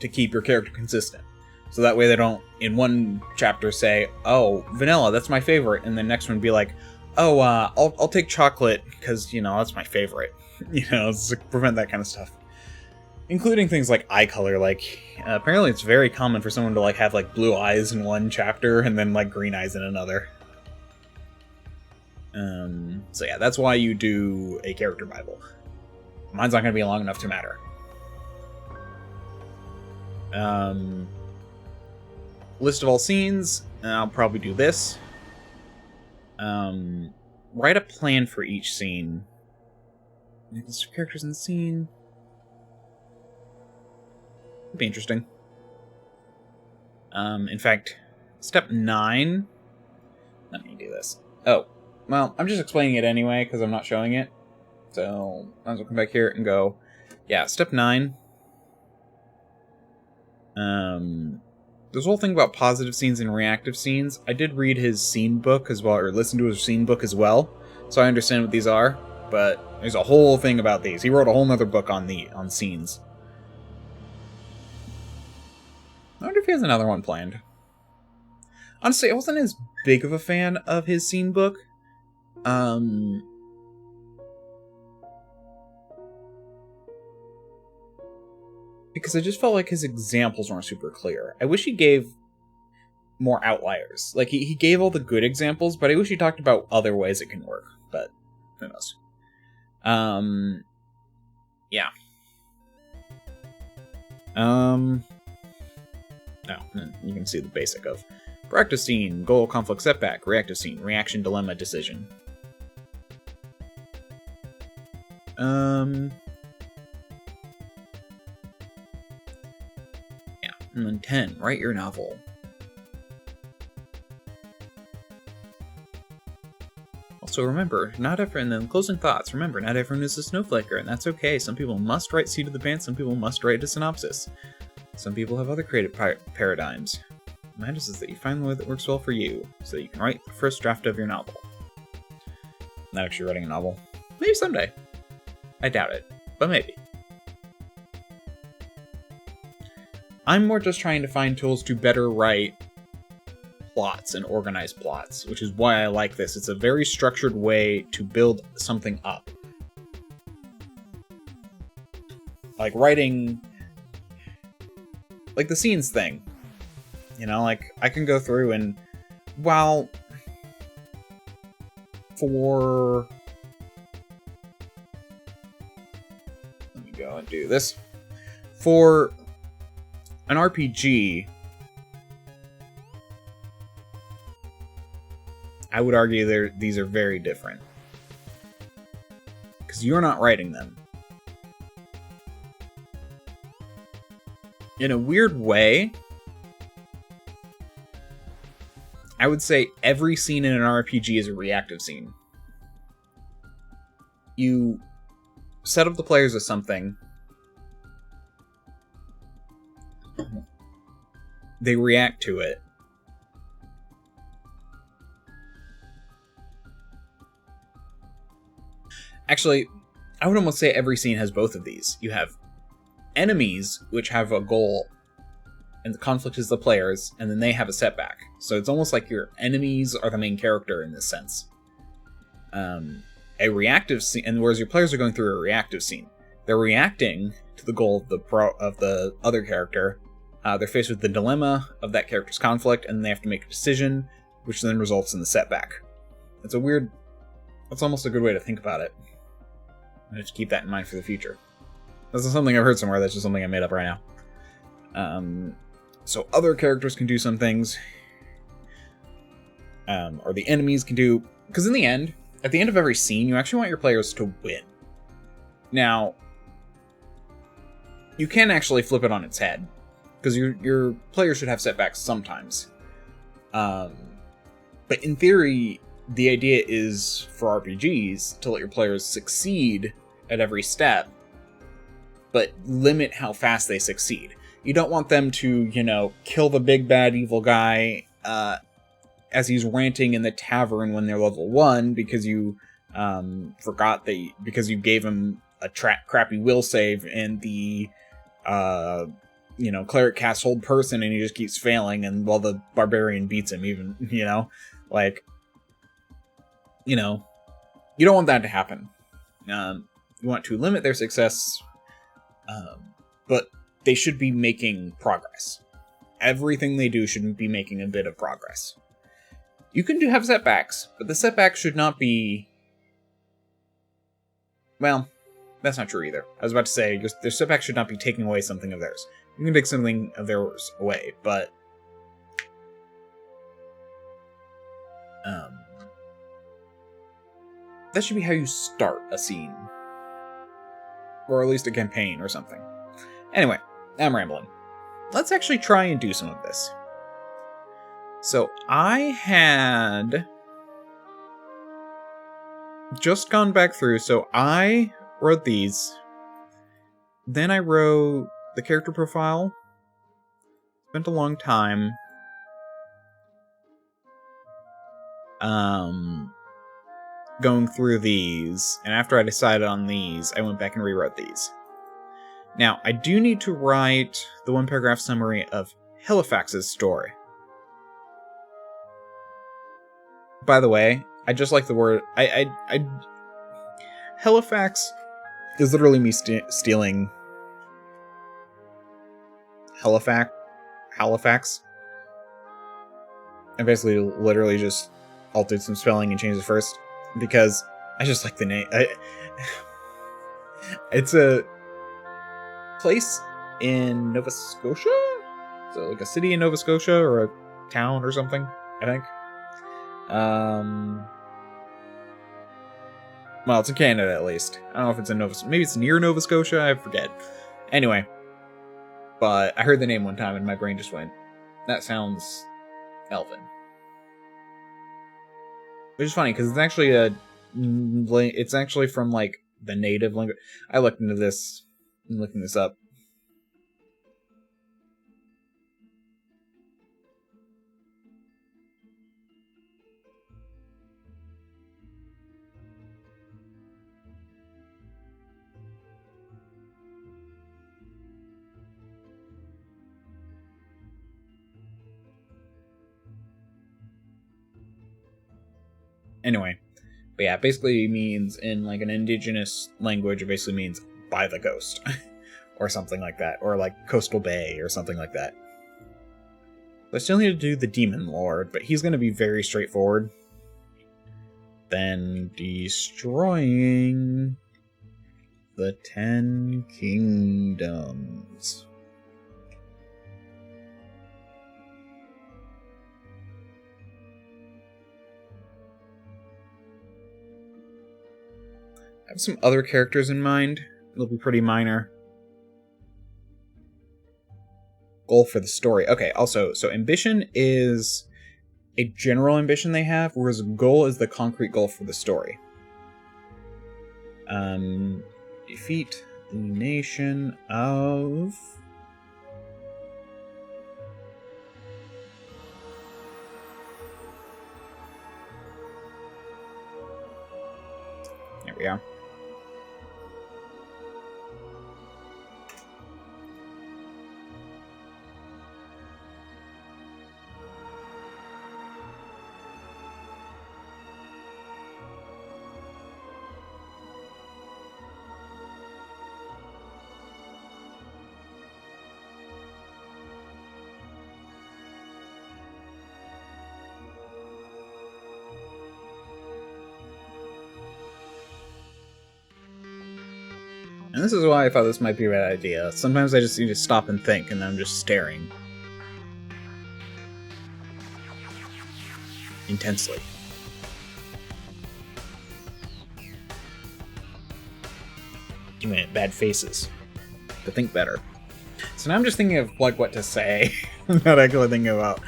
to keep your character consistent. So that way they don't, in one chapter, say, oh, vanilla, that's my favorite. And the next one be like, oh, I'll take chocolate, because, you know, that's my favorite. You know, it's to prevent that kind of stuff. Including things like eye color, like, apparently it's very common for someone to, like, have, like, blue eyes in one chapter, and then, like, green eyes in another. So yeah, that's why you do a character Bible. Mine's not going to be long enough to matter. List of all scenes, I'll probably do this. Write a plan for each scene. List of characters in the scene. It'd be interesting. In fact, step 9. Let me do this. Oh, well, I'm just explaining it anyway because I'm not showing it. So, might as well come back here and go, yeah, step 9. There's a whole thing about positive scenes and reactive scenes. I did read his scene book as well, or listen to his scene book as well, so I understand what these are, but there's a whole thing about these. He wrote a whole nother book on scenes. I wonder if he has another one planned. Honestly, I wasn't as big of a fan of his scene book. Because I just felt like his examples weren't super clear. I wish he gave more outliers. Like, he gave all the good examples, but I wish he talked about other ways it can work. But, who knows. Yeah. No, you can see the basic of proactive scene, goal, conflict, setback, reactive scene, reaction, dilemma, decision. Yeah, and then 10, write your novel. Also remember, and then closing thoughts, remember, not everyone is a snowflaker, and that's okay. Some people must write seat of the pants, some people must write a synopsis. Some people have other creative paradigms. What matters is that you find the way that works well for you, so that you can write the first draft of your novel. Not actually writing a novel. Maybe someday. I doubt it, but maybe. I'm more just trying to find tools to better write plots and organize plots, which is why I like this. It's a very structured way to build something up. Like writing... like the scenes thing. You know, like, I can go through and... well... for... let me go and do this. For an RPG... I would argue these are very different. Because you're not writing them. In a weird way, I would say every scene in an RPG is a reactive scene. You set up the players with something. They react to it. Actually, I would almost say every scene has both of these. You have enemies, which have a goal, and the conflict is the players, and then they have a setback. So it's almost like your enemies are the main character in this sense. A reactive scene, and whereas your players are going through a reactive scene, they're reacting to the goal of the other character. They're faced with the dilemma of that character's conflict, and they have to make a decision, which then results in the setback. It's almost a good way to think about it. I have to keep that in mind for the future. That's not something I've heard somewhere, that's just something I made up right now. So other characters can do some things. Or the enemies can do... because in the end, at the end of every scene, you actually want your players to win. Now, you can actually flip it on its head. Because your players should have setbacks sometimes. But in theory, the idea is for RPGs to let your players succeed at every step, but limit how fast they succeed. You don't want them to, you know, kill the big bad evil guy as he's ranting in the tavern when they're level 1 because you forgot that because you gave him a crappy will save and the you know, cleric casts hold person and he just keeps failing, and while the barbarian beats him, even, you know, like, you know, you don't want that to happen. You want to limit their success, but they should be making progress. Everything they do should be making a bit of progress. You can have setbacks, but the setbacks should not be... Well, that's not true either. I was about to say, their setbacks should not be taking away something of theirs. You can take something of theirs away, but... that should be how you start a scene. Or at least a campaign or something. Anyway, I'm rambling. Let's actually try and do some of this. So, I had just gone back through, so I wrote these. Then I wrote the character profile. Spent a long time. Going through these, and after I decided on these, I went back and rewrote these. Now, I do need to write the one-paragraph summary of Halifax's story. By the way, I just like the word... Halifax is literally me stealing... Halifax. I basically literally just altered some spelling and changed it first, because I just like the name. It's a place in Nova Scotia? So like a city in Nova Scotia, or a town or something, I think. Well, it's in Canada at least. I don't know if it's in maybe it's near Nova Scotia, I forget. Anyway. But I heard the name one time and my brain just went, that sounds elven. Which is funny, because it's actually it's actually from, like, the native language. I looked into this. I'm looking this up. Anyway, but yeah, it basically means, in like an indigenous language, it basically means by the coast, or something like that, or like coastal bay, or something like that. I still need to do the Demon Lord, but he's going to be very straightforward. Then destroying the 10 Kingdoms. I have some other characters in mind. They'll be pretty minor. Goal for the story. Okay, also, so ambition is a general ambition they have, whereas goal is the concrete goal for the story. Defeat the nation of... There we are. And this is why I thought this might be a bad idea. Sometimes I just need to stop and think, and then I'm just staring. Intensely. Giving it bad faces. To think better. So now I'm just thinking of, like, what to say. I'm not actually thinking about.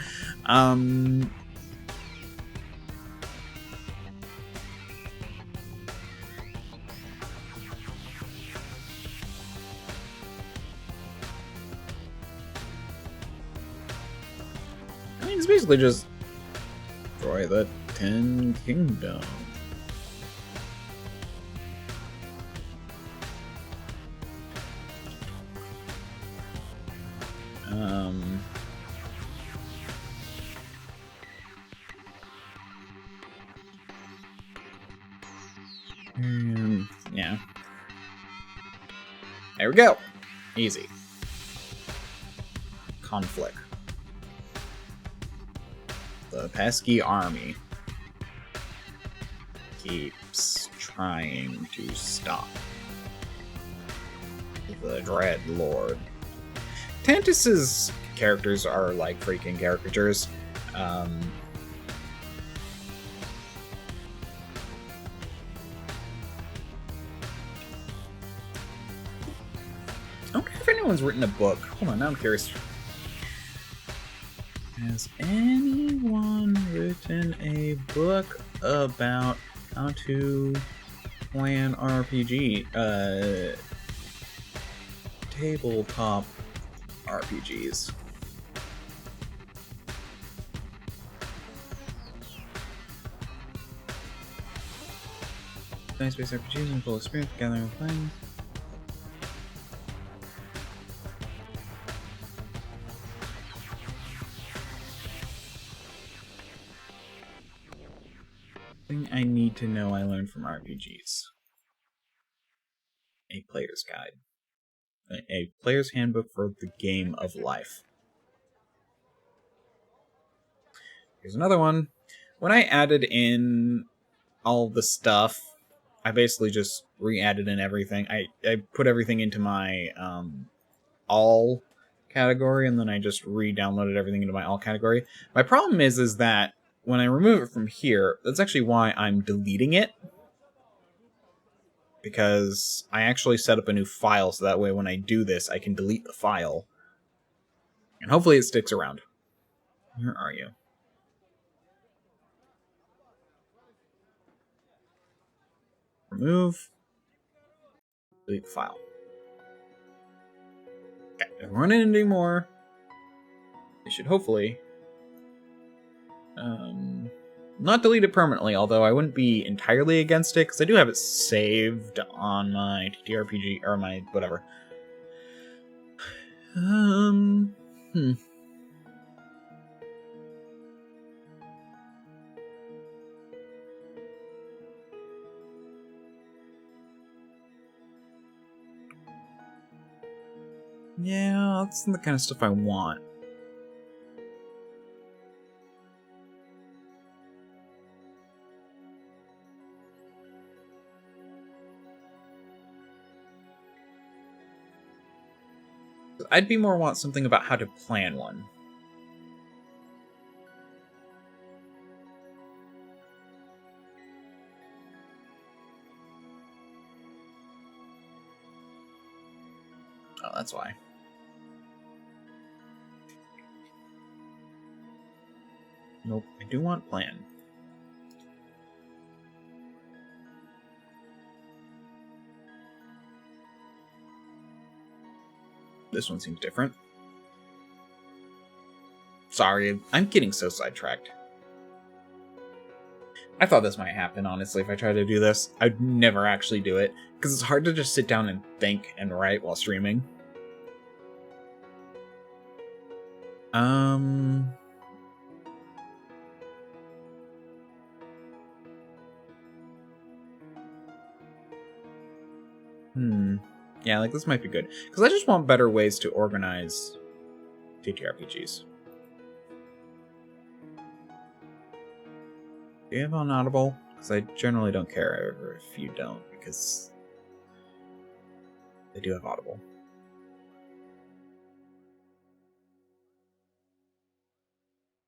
It's basically just destroy the 10 Kingdoms. Yeah. There we go. Easy. Conflict. The pesky army keeps trying to stop the Dread Lord. Tantus's characters are like freaking caricatures. I don't care if anyone's written a book. Hold on, now I'm curious. Has anyone written a book about how to plan RPG? Tabletop RPGs. Science-based RPGs and full experience gathering and playing. Thing I need to know I learned from RPGs. A player's guide. A player's handbook for the game of life. Here's another one. When I added in all the stuff, I basically just re-added in everything. I put everything into my all category, and then I just re-downloaded everything into my all category. My problem is that when I remove it from here, that's actually why I'm deleting it. Because I actually set up a new file, so that way when I do this, I can delete the file. And hopefully it sticks around. Where are you? Remove. Delete the file. Okay, if I run into any more, it should hopefully not delete it permanently, although I wouldn't be entirely against it, because I do have it saved on my TTRPG, or my whatever. Yeah, that's the kind of stuff I want. I'd be more want something about how to plan one. Oh, that's why. Nope, I do want plan. This one seems different. Sorry, I'm getting so sidetracked. I thought this might happen, honestly, if I tried to do this. I'd never actually do it, because it's hard to just sit down and think and write while streaming. Yeah, like, this might be good. Because I just want better ways to organize TTRPGs. Do you have on Audible? Because I generally don't care if you don't, because they do have Audible.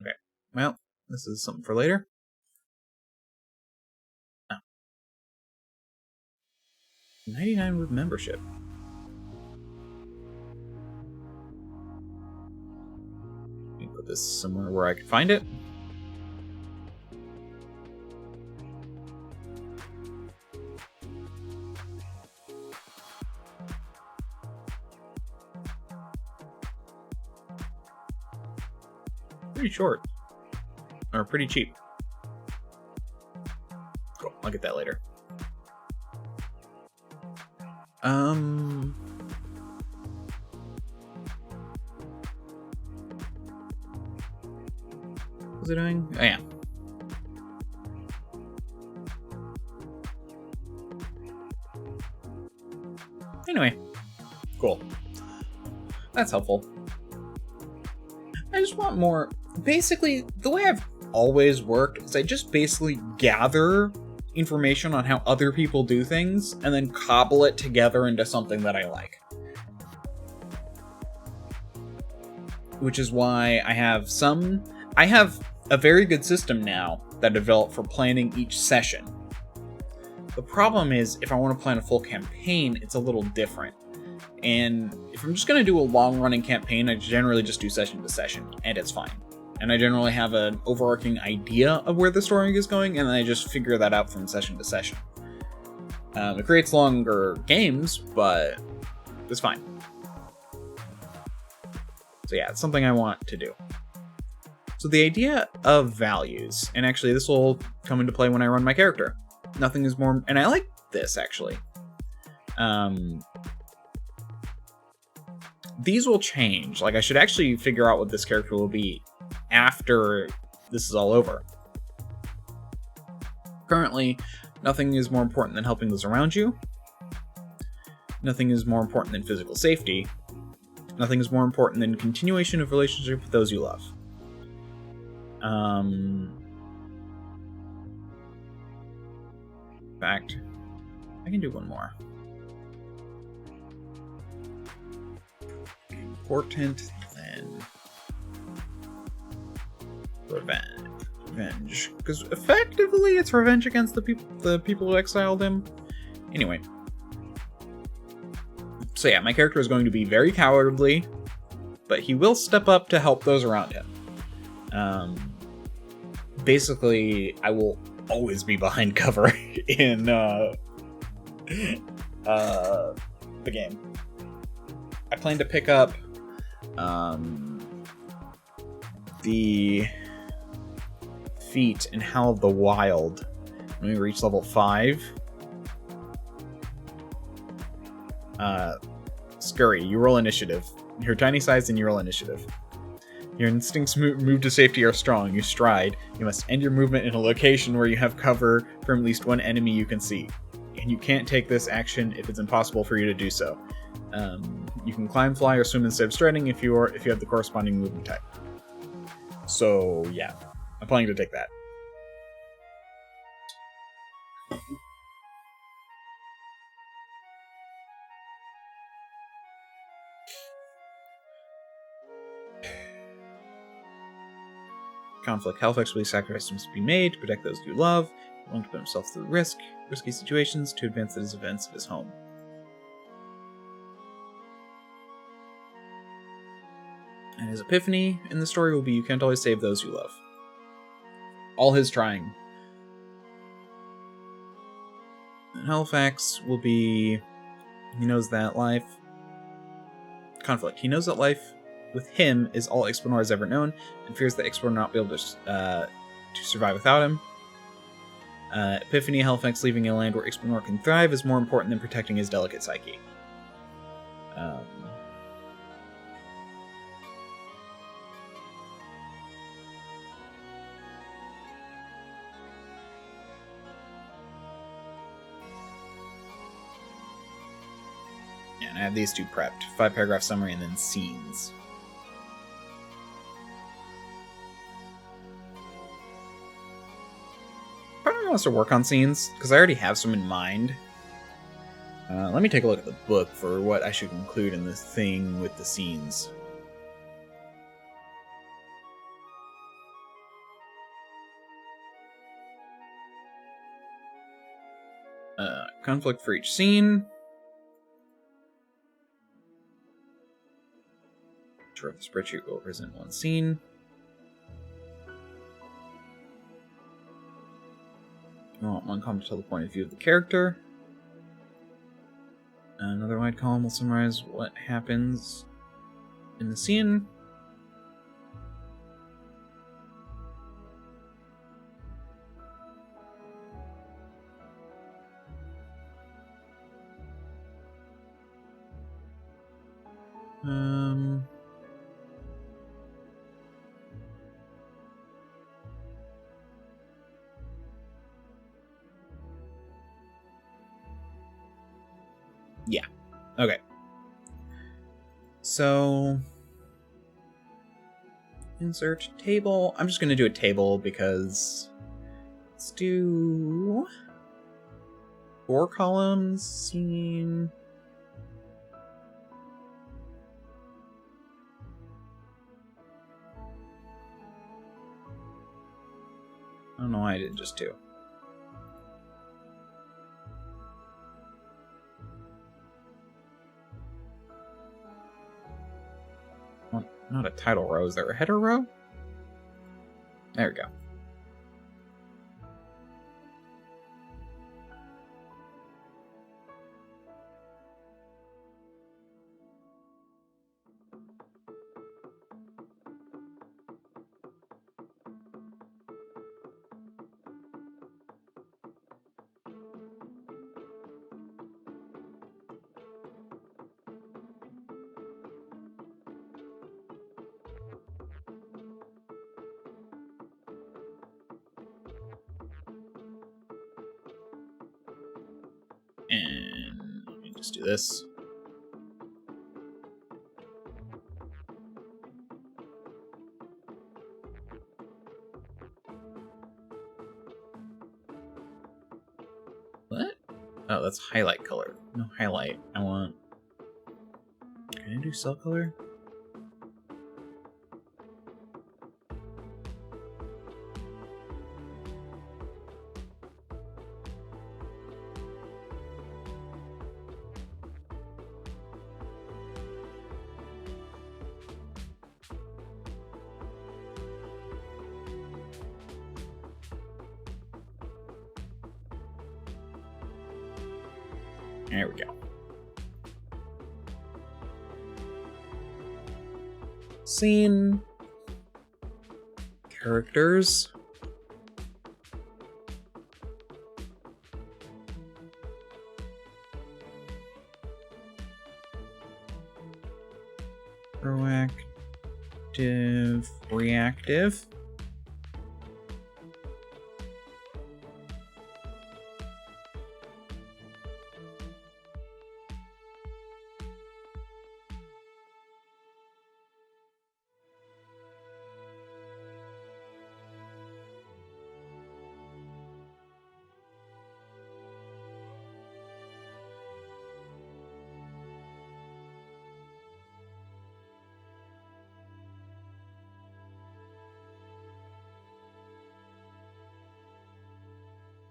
Okay, well, this is something for later. Oh. 99 with membership. Let me put this somewhere where I can find it. Pretty short. Or pretty cheap. Cool, I'll get that later. What's it doing? Oh, yeah. Anyway, cool. That's helpful. I just want more. Basically, the way I've always worked is I just basically gather information on how other people do things and then cobble it together into something that I like. Which is why I have a very good system now that I developed for planning each session. The problem is, if I want to plan a full campaign, it's a little different. And if I'm just going to do a long-running campaign, I generally just do session to session, and it's fine. And I generally have an overarching idea of where the story is going, and then I just figure that out from session to session. It creates longer games, but it's fine. So yeah, it's something I want to do. So the idea of values, and actually this will come into play when I run my character. Nothing is more, and I like this actually. These will change. Like, I should actually figure out what this character will be after this is all over. Currently, nothing is more important than helping those around you. Nothing is more important than physical safety. Nothing is more important than continuation of relationship with those you love. In fact, I can do one more. Important than revenge. Because effectively it's revenge against the people who exiled him. Anyway. So yeah, my character is going to be very cowardly, but he will step up to help those around him. Basically, I will always be behind cover in the game. I plan to pick up the feat in Howl of the Wild when we reach level 5. Scurry, you roll initiative. You're tiny sized and you roll initiative. Your instincts move to safety are strong. You stride. You must end your movement in a location where you have cover from at least one enemy you can see. And you can't take this action if it's impossible for you to do so. You can climb, fly, or swim instead of striding if you have the corresponding movement type. So yeah, I'm planning to take that. Conflict. Halifax sacrifice must be made to protect those you love. Willing to put himself through risky situations to advance the events of his home. And his epiphany in the story will be you can't always save those you love. All his trying. And Halifax will be... He knows that life... Conflict. He knows that life with him is all Ixpanor has ever known, and fears that Ixpanor will not be able to survive without him. Epiphany, Halifax leaving a land where Ixpanor can thrive is more important than protecting his delicate psyche. And I have these two prepped. 5-paragraph summary and then scenes. Part of me wants to work on scenes, because I already have some in mind. Let me take a look at the book for what I should include in this thing with the scenes. Conflict for each scene. Sure, the spreadsheet will represent one scene. You want one column to tell the point of view of the character. Another wide column will summarize what happens in the scene. Okay. So, insert table. I'm just going to do a table because let's do 4 columns, scene. I don't know why I did just 2. Well, not a title row. Is there a header row? There we go. And let me just do this. What? Oh, that's highlight color. No highlight. I want... Can I do cell color? There we go. Scene. Characters. Proactive, reactive.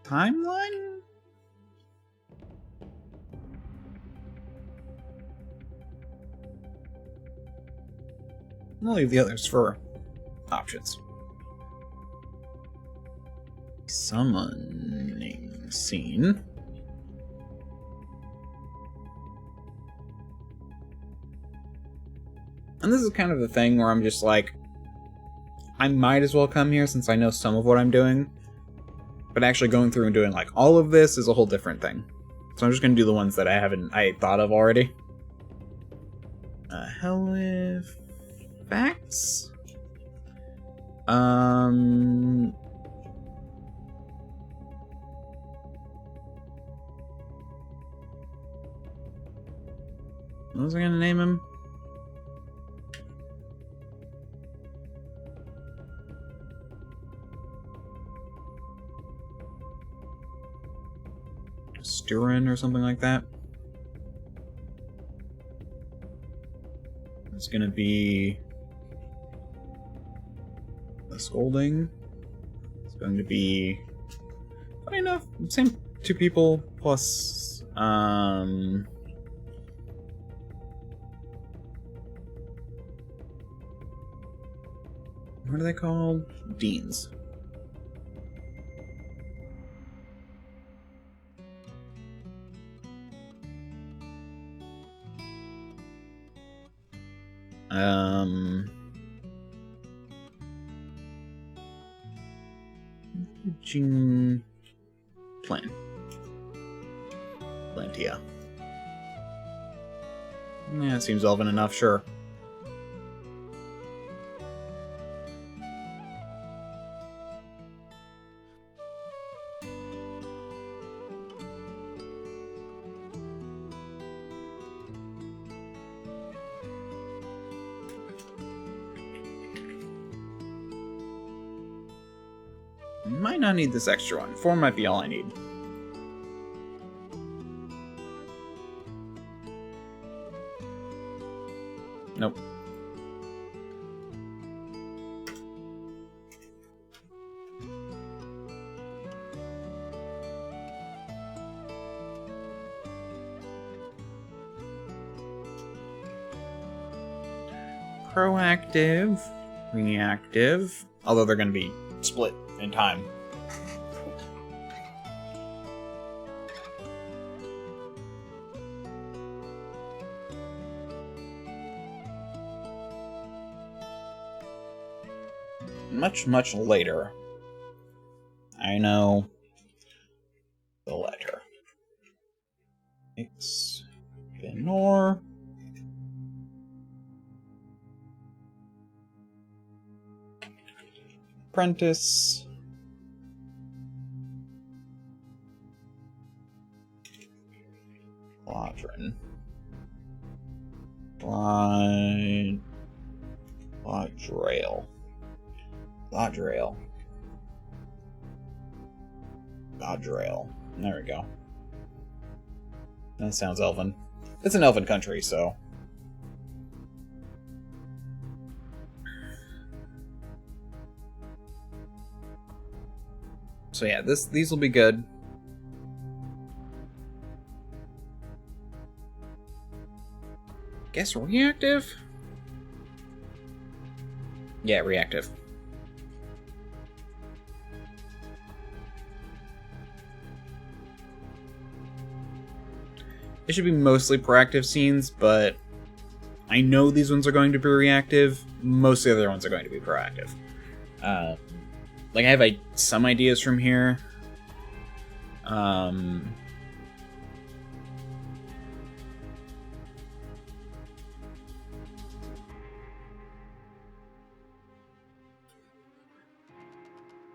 Timeline? I'll leave the others for options. Summoning scene. And this is kind of the thing where I'm just like, I might as well come here since I know some of what I'm doing. But actually going through and doing like all of this is a whole different thing. So I'm just gonna do the ones that I thought of already. Halifax? What was I gonna name him? Sturin or something like that. It's gonna be a scolding. It's going to be funny enough, same 2 people plus what are they called? Deans. Gene Plan. Plantia. Yeah, it seems relevant enough, sure. Might not need this extra one. 4 might be all I need. Nope. Proactive, reactive, although they're going to be split in time. Much, much later. I know the letter. Ignore. Apprentice. Quadrin. Quadrail. Goddrail. There we go. That sounds elven. It's an elven country, so... So yeah, these will be good. Guess reactive? Yeah, reactive. It should be mostly proactive scenes, but I know these ones are going to be reactive. Most of the other ones are going to be proactive. Like, I have some ideas from here.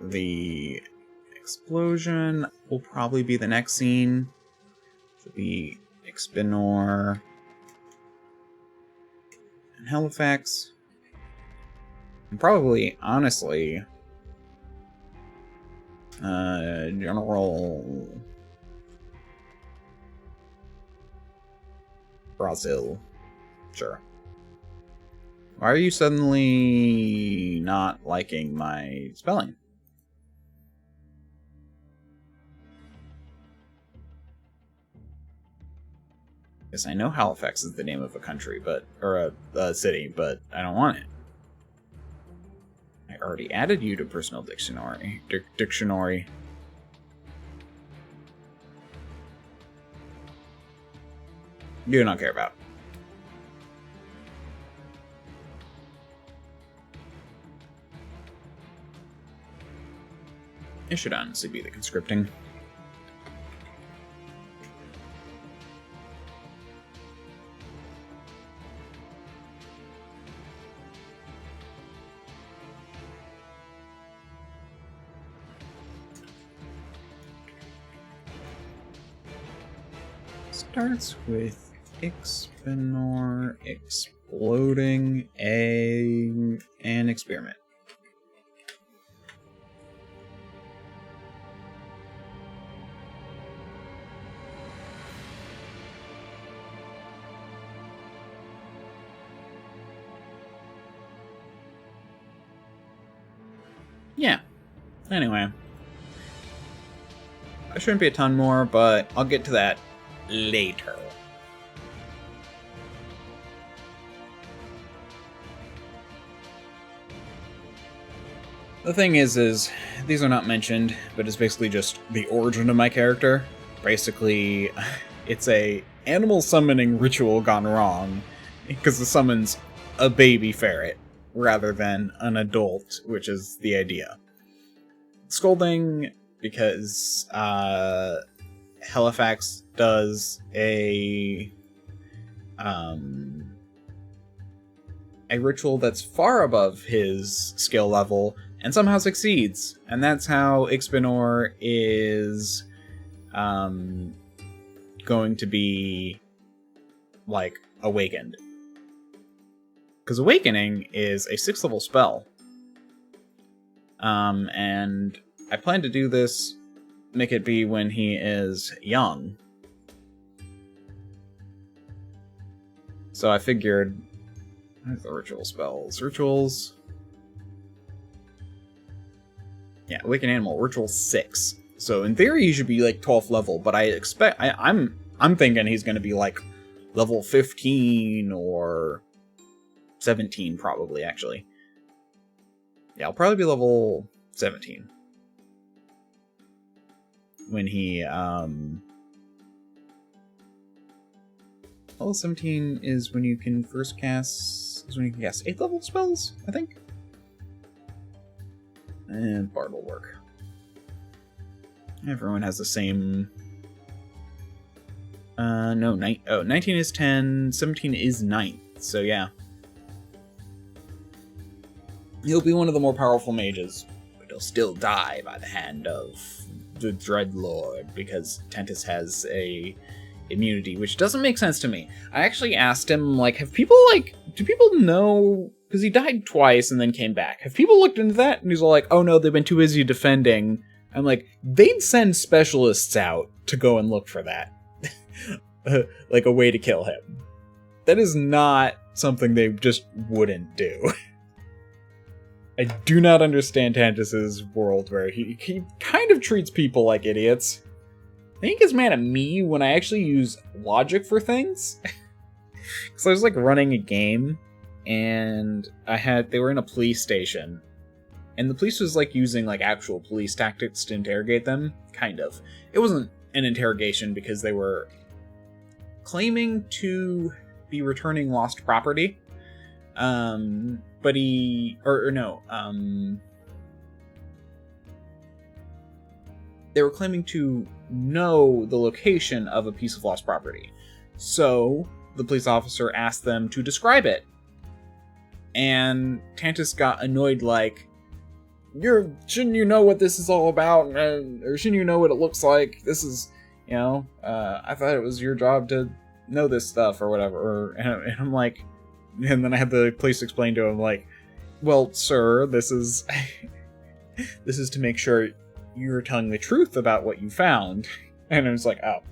The explosion will probably be the next scene. Should be Expinor and Halifax. And probably, honestly, General Brazil. Sure. Why are you suddenly not liking my spelling? Yes, I know Halifax is the name of a country, or a city, but I don't want it. I already added you to personal dictionary. Dictionary. Do not care about. It should honestly be the conscripting. Starts with Expinor exploding an experiment. Yeah. Anyway. There shouldn't be a ton more, but I'll get to that later. The thing is these are not mentioned, but it's basically just the origin of my character. Basically, it's a animal summoning ritual gone wrong, because it summons a baby ferret rather than an adult, which is the idea. Scolding because Halifax does a ritual that's far above his skill level and somehow succeeds, and that's how Expinor is going to be like awakened. Because awakening is a 6th level spell, and I plan to do this, make it be when he is young. So I figured, where's the ritual spells? Rituals. Yeah, Awaken Animal, Ritual 6. So in theory he should be like 12th level, but I expect I'm thinking he's gonna be like level 15 or 17 probably, actually. Yeah, I'll probably be level 17. When he level 17 is when you can first cast 8th level spells, I think. And Bard will work. Everyone has the same... no, 19 is 10, 17 is 9th, so yeah. He'll be one of the more powerful mages, but he'll still die by the hand of the Dreadlord, because Tantus has a immunity, which doesn't make sense to me. I actually asked him, like, do people know... Because he died twice and then came back. Have people looked into that? And he's all like, oh no, they've been too busy defending. I'm like, they'd send specialists out to go and look for that. Like a way to kill him. That is not something they just wouldn't do. I do not understand Tantus's world where he kind of treats people like idiots. I think he gets mad at me when I actually use logic for things. Because I was like running a game, and they were in a police station, and the police was like using like actual police tactics to interrogate them, kind of. It wasn't an interrogation because they were claiming to be returning lost property. But they were claiming to know the location of a piece of lost property. So the police officer asked them to describe it. And Tantus got annoyed, like, shouldn't you know what this is all about? Or shouldn't you know what it looks like? This is, I thought it was your job to know this stuff or whatever. And I'm like, and then I had the police explain to him, like, well, sir, this is to make sure you're telling the truth about what you found. And I was like, oh.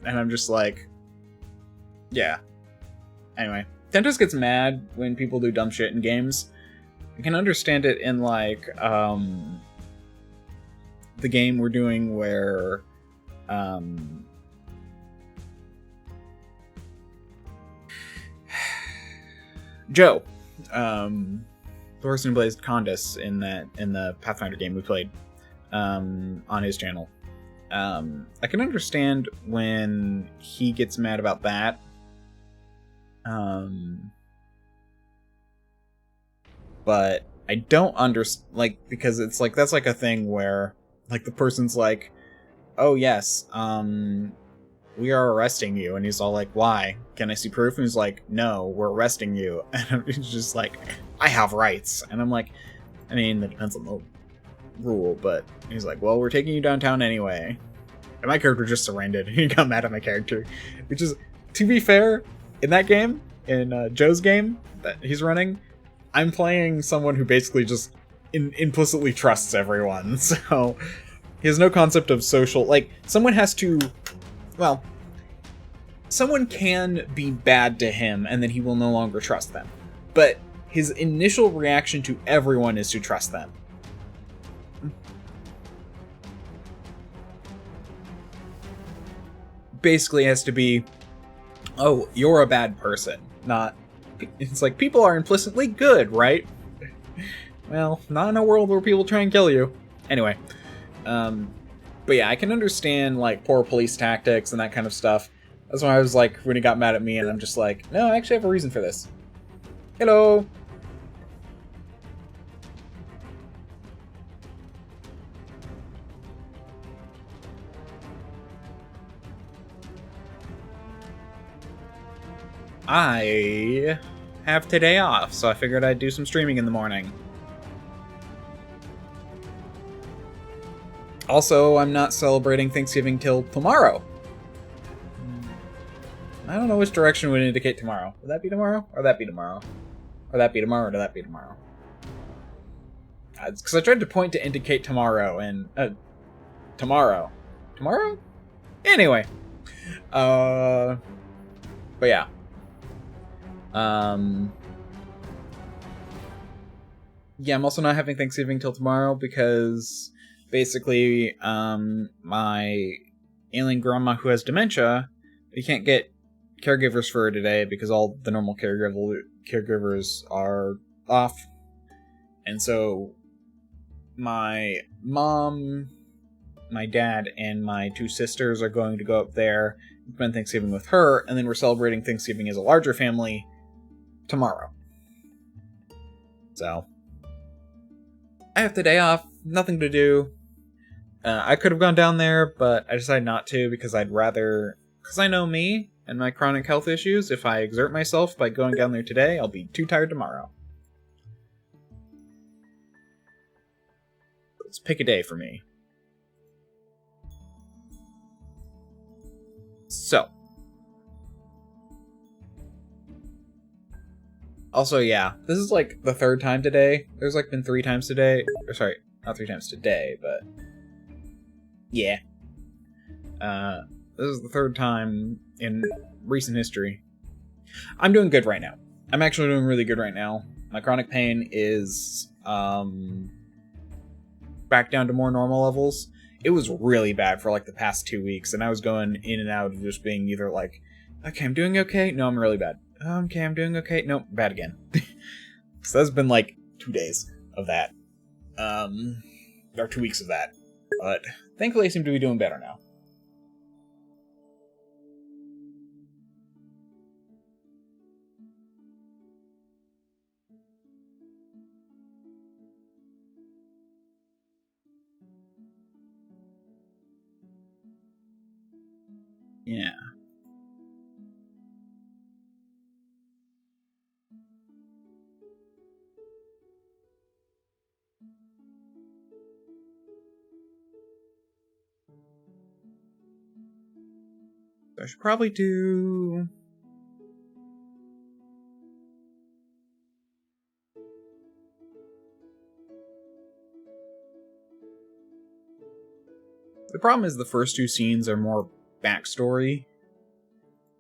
And I'm just like, yeah. Anyway, Tantus gets mad when people do dumb shit in games. I can understand it in, like, the game we're doing where, Joe, the person who plays Tantus in the Pathfinder game we played, on his channel. I can understand when he gets mad about that. But I don't understand, like, because it's like, that's like a thing where, like, the person's like, oh yes, we are arresting you. And he's all like, why? Can I see proof? And he's like, no, we're arresting you. And he's just like, I have rights. And I'm like, I mean, that depends on the rule, but he's like, well, we're taking you downtown anyway. And my character just surrendered, and he got mad at my character. Which is, to be fair, in that game, in Joe's game that he's running, I'm playing someone who basically just implicitly trusts everyone. So he has no concept of social, like, someone can be bad to him and then he will no longer trust them. But his initial reaction to everyone is to trust them. Basically has to be, oh, you're a bad person. Not, it's like, people are implicitly good, right? Well, not in a world where people try and kill you. Anyway, but yeah, I can understand, like, poor police tactics and that kind of stuff. That's why I was like, when he got mad at me, and I'm just like, no, I actually have a reason for this. Hello! I have today off, so I figured I'd do some streaming in the morning. Also, I'm not celebrating Thanksgiving till tomorrow. I don't know which direction would indicate tomorrow. Would that be tomorrow? Or that be tomorrow? Or that be tomorrow, or that be tomorrow? Because I tried to point to indicate tomorrow, and... tomorrow. Tomorrow? Anyway. But yeah. Yeah, I'm also not having Thanksgiving till tomorrow because basically, my ailing grandma who has dementia, we can't get caregivers for her today because all the normal caregivers are off. And so my mom, my dad, and my 2 sisters are going to go up there, spend Thanksgiving with her, and then we're celebrating Thanksgiving as a larger family tomorrow. So I have the day off, nothing to do. I could have gone down there, but I decided not to because I'd rather... Because I know me and my chronic health issues, if I exert myself by going down there today, I'll be too tired tomorrow. Let's pick a day for me. So. Also, yeah, this is like the 3rd time today. There's like been 3 times today. Or sorry, not 3 times today, but... Yeah. This is the 3rd time in recent history. I'm doing good right now. I'm actually doing really good right now. My chronic pain is, back down to more normal levels. It was really bad for like the past 2 weeks, and I was going in and out of just being either like, okay, I'm doing okay, no, I'm really bad. Okay, I'm doing okay, nope, bad again. So that's been like 2 days of that. Or 2 weeks of that. But thankfully I seem to be doing better now. Yeah. I should probably do... The problem is the first 2 scenes are more backstory.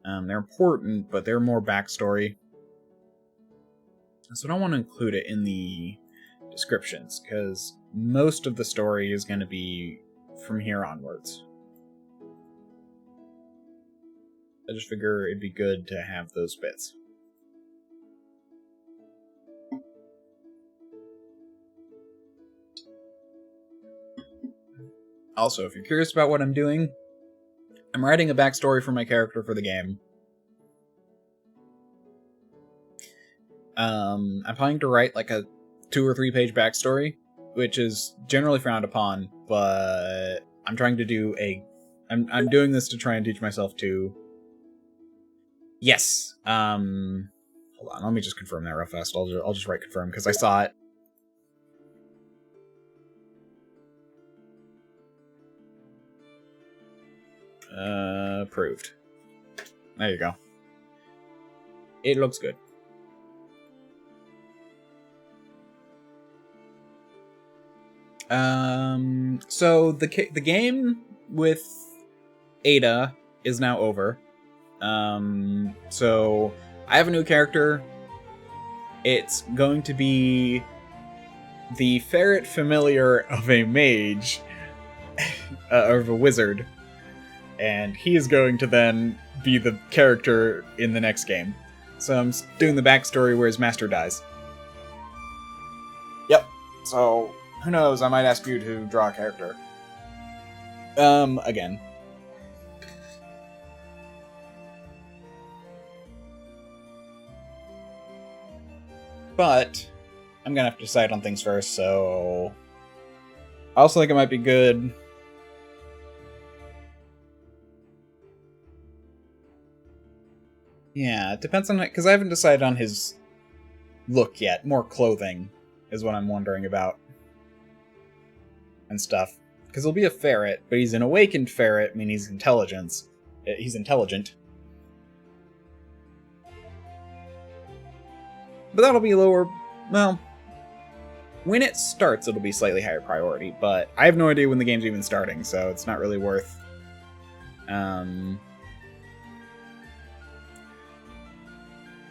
They're important, but they're more backstory. So I don't want to include it in the descriptions, because most of the story is going to be from here onwards. I just figure it'd be good to have those bits. Also, if you're curious about what I'm doing, I'm writing a backstory for my character for the game. I'm planning to write like a 2 or 3 page backstory, which is generally frowned upon, but I'm trying to do I'm doing this to try and teach myself to... Yes. Hold on, let me just confirm that real fast. I'll just write confirm, because I saw it. Approved. There you go. It looks good. So the game with Ada is now over. So I have a new character. It's going to be the ferret familiar of a mage, or of a wizard, and he is going to then be the character in the next game. So I'm doing the backstory where his master dies. Yep. So who knows? I might ask you to draw a character. Again. But I'm gonna have to decide on things first, so I also think it might be good. Yeah, it depends on it, because I haven't decided on his look yet. More clothing is what I'm wondering about. And stuff. Because he'll be a ferret, but he's an awakened ferret, meaning he's intelligent. But that'll be lower... Well, when it starts, it'll be slightly higher priority, but I have no idea when the game's even starting, so it's not really worth...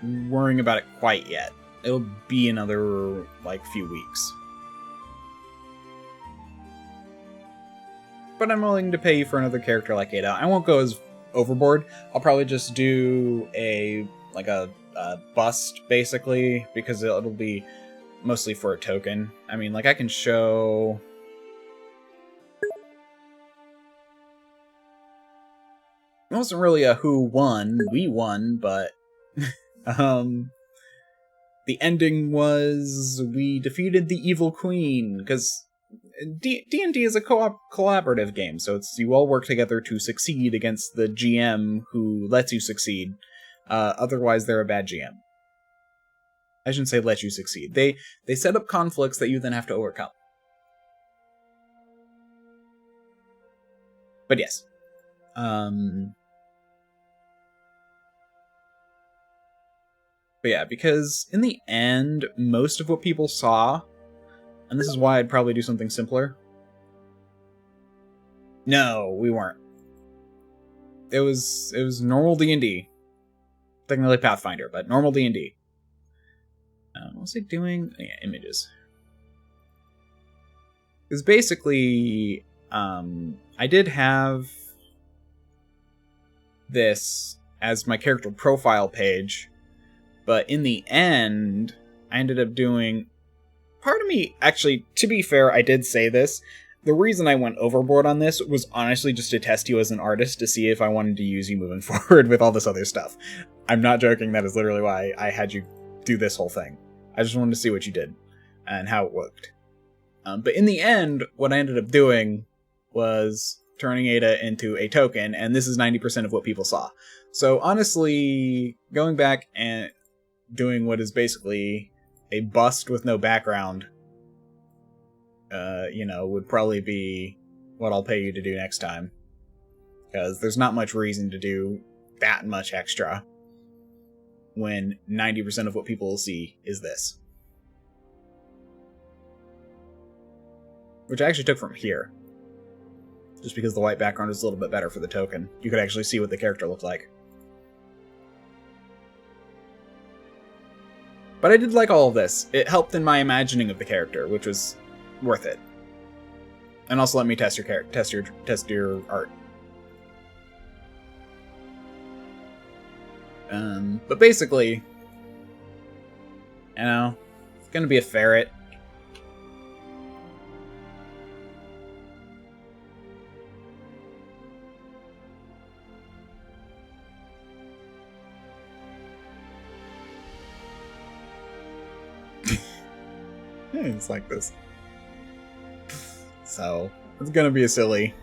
worrying about it quite yet. It'll be another, like, few weeks. But I'm willing to pay you for another character like Ada. I won't go as overboard. I'll probably just do a bust, basically, because it'll be mostly for a token. I mean, like, I can show... It wasn't really a who won, we won, but... the ending was we defeated the evil queen, because D&D is a collaborative game, so it's you all work together to succeed against the GM who lets you succeed. Otherwise, they're a bad GM. I shouldn't say let you succeed. They set up conflicts that you then have to overcome. But yes. But yeah, because in the end, most of what people saw, and this is why I'd probably do something simpler. No, we weren't. It was normal D&D. Technically Pathfinder, but normal D&D. What was it doing? Yeah, images. Because basically, I did have this as my character profile page, but in the end, I ended up doing... Part of me, actually, to be fair, I did say this. The reason I went overboard on this was honestly just to test you as an artist to see if I wanted to use you moving forward with all this other stuff. I'm not joking, that is literally why I had you do this whole thing. I just wanted to see what you did and how it worked. But in the end, what I ended up doing was turning Ada into a token, and this is 90% of what people saw. So honestly, going back and doing what is basically a bust with no background, would probably be what I'll pay you to do next time. Because there's not much reason to do that much extra when 90% of what people will see is this. Which I actually took from here. Just because the white background is a little bit better for the token. You could actually see what the character looked like. But I did like all of this. It helped in my imagining of the character, which was worth it. And also let me test your character, test your art. But basically, it's gonna be a ferret. It's like this. So, it's gonna be a silly.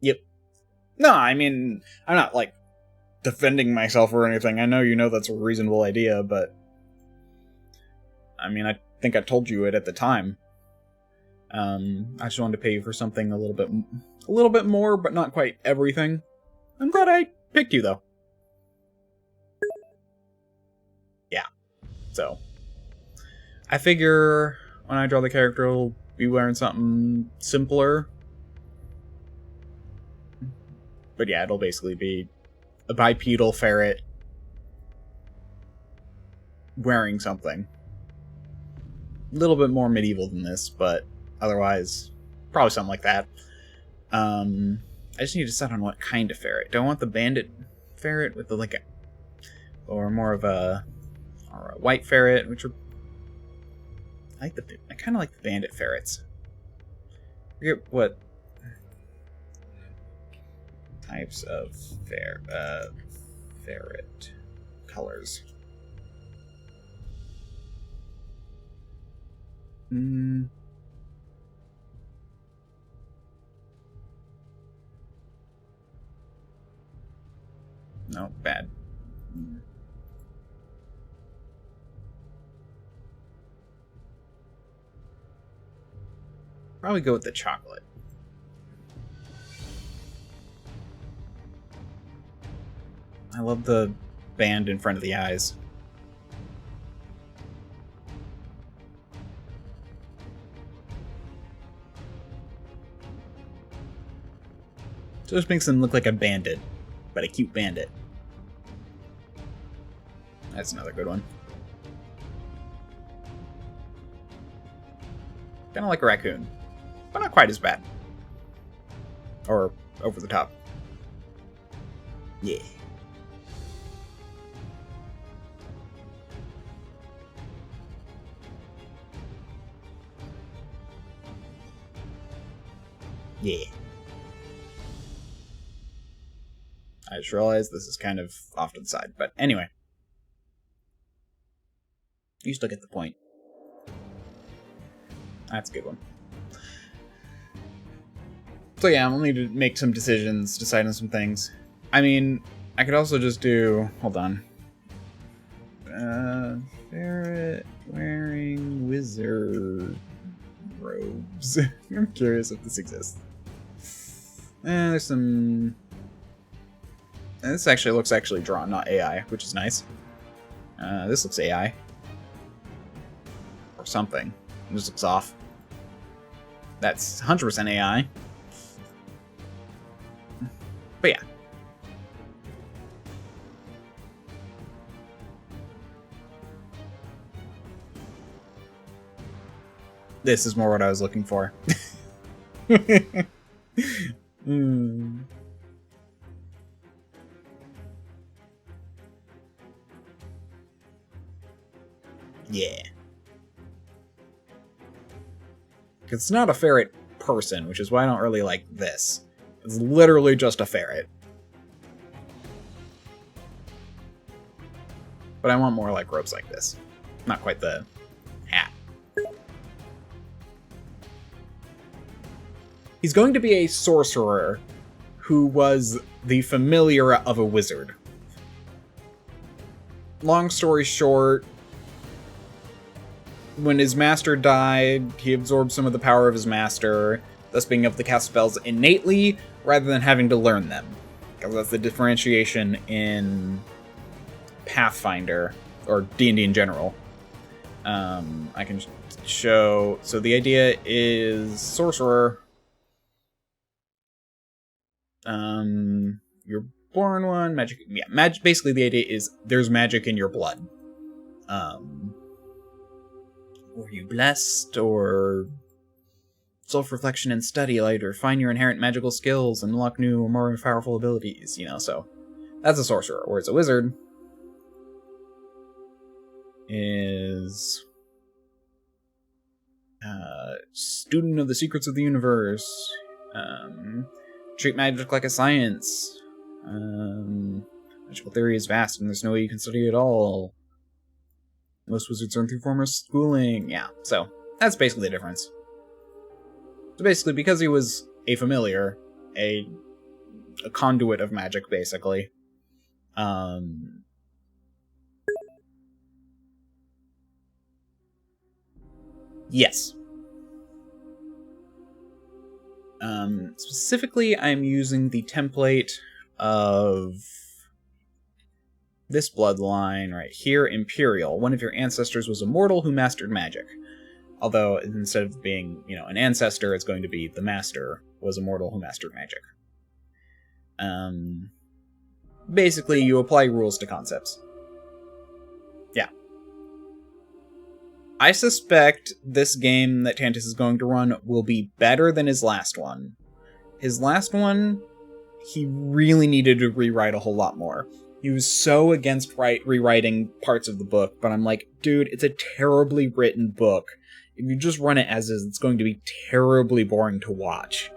Yep. No, I mean, I'm not, like, defending myself or anything. I know you know that's a reasonable idea, but... I mean, I think I told you it at the time. I just wanted to pay you for something a little bit more, but not quite everything. I'm glad I picked you, though. Yeah. So, I figure when I draw the character, it'll be wearing something simpler. But yeah, it'll basically be a bipedal ferret wearing something. A little bit more medieval than this, but otherwise, probably something like that. I just need to decide on what kind of ferret. Do I want the bandit ferret with the or more of a white ferret, which are I kind of like the bandit ferrets. I forget what types of ferret colors. No, bad. Probably go with the chocolate. I love the band in front of the eyes. So this makes him look like a bandit, but a cute bandit. That's another good one. Kind of like a raccoon, but not quite as bad. Or over the top. Yeah. Yeah. I just realized this is kind of off to the side, but anyway. You still get the point. That's a good one. So yeah, I'll need to make some decisions, decide on some things. I mean, I could also just do... Hold on. Ferret wearing wizard robes. I'm curious if this exists. There's some... This actually looks drawn, not AI, which is nice. This looks AI. Or something. This looks off. That's 100% AI. But yeah. This is more what I was looking for. Yeah. It's not a ferret person, which is why I don't really like this. It's literally just a ferret. But I want more like robes like this. Not quite the hat. He's going to be a sorcerer who was the familiar of a wizard. Long story short, when his master died, he absorbed some of the power of his master, thus being able to cast spells innately rather than having to learn them. Because that's the differentiation in Pathfinder, or D&D in general. I can show... So the idea is sorcerer. You're born one, magic... Yeah, basically the idea is there's magic in your blood. Were you blessed, or self-reflection and study light, or find your inherent magical skills and unlock new or more powerful abilities, you know, so that's a sorcerer. Whereas a wizard is student of the secrets of the universe, treat magic like a science, magical theory is vast and there's no way you can study it all. Most wizards learn through formal schooling. Yeah, so that's basically the difference. So basically, because he was a familiar, a conduit of magic, basically. Yes. Specifically, I'm using the template of this bloodline right here, Imperial. One of your ancestors was a mortal who mastered magic. Although, instead of being, you know, an ancestor, it's going to be the master was a mortal who mastered magic. Basically, you apply rules to concepts. Yeah. I suspect this game that Tantus is going to run will be better than his last one. His last one, he really needed to rewrite a whole lot more. He was so against rewriting parts of the book, but I'm like, dude, it's a terribly written book. If you just run it as is, it's going to be terribly boring to watch.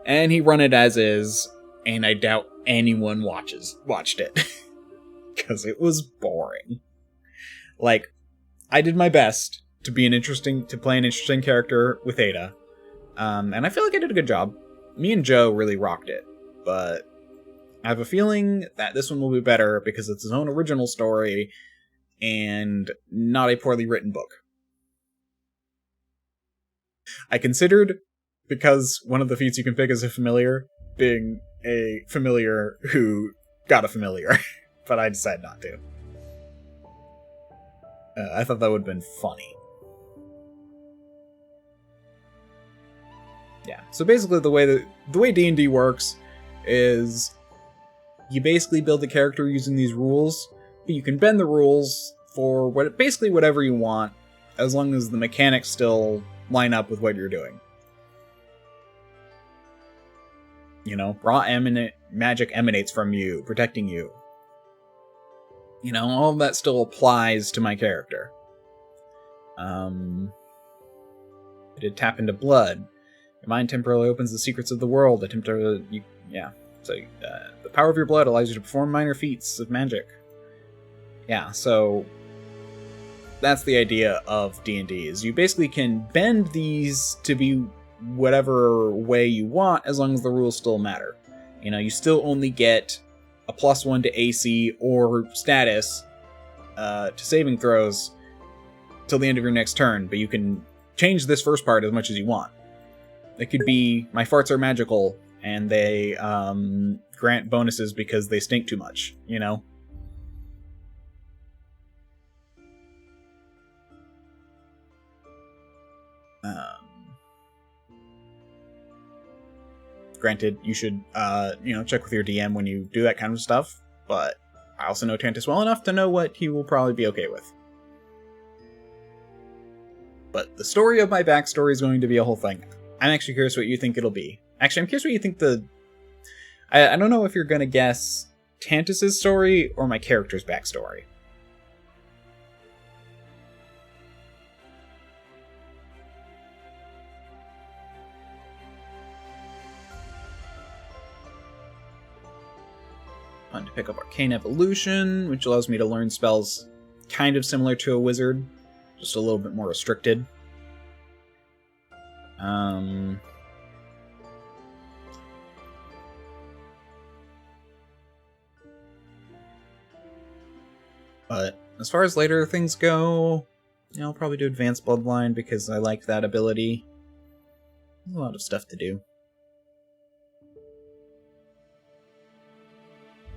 And he run it as is, and I doubt anyone watched it. Because it was boring. Like, I did my best to play an interesting character with Ada. And I feel like I did a good job. Me and Joe really rocked it, but I have a feeling that this one will be better because it's his own original story and not a poorly written book. I considered because one of the feats you can pick is a familiar, being a familiar who got a familiar, but I decided not to. I thought that would have been funny. Yeah, so basically the way D&D works is you basically build a character using these rules, but you can bend the rules for basically whatever you want, as long as the mechanics still line up with what you're doing. You know, raw magic emanates from you, protecting you. You know, all of that still applies to my character. I did tap into blood. Your mind temporarily opens the secrets of the world. So, the power of your blood allows you to perform minor feats of magic. Yeah, so that's the idea of D&D, is you basically can bend these to be whatever way you want, as long as the rules still matter. You know, you still only get a +1 to AC or status to saving throws till the end of your next turn, but you can change this first part as much as you want. It could be, my farts are magical, and they grant bonuses because they stink too much, you know? Granted, you should, check with your DM when you do that kind of stuff, but I also know Tantus well enough to know what he will probably be okay with. But the story of my backstory is going to be a whole thing. I'm actually curious what you think it'll be. Actually, I'm curious what you think I don't know if you're going to guess Tantus's story or my character's backstory. To pick up Arcane Evolution, which allows me to learn spells kind of similar to a wizard, just a little bit more restricted. But as far as later things go, I'll probably do Advanced Bloodline because I like that ability. There's a lot of stuff to do.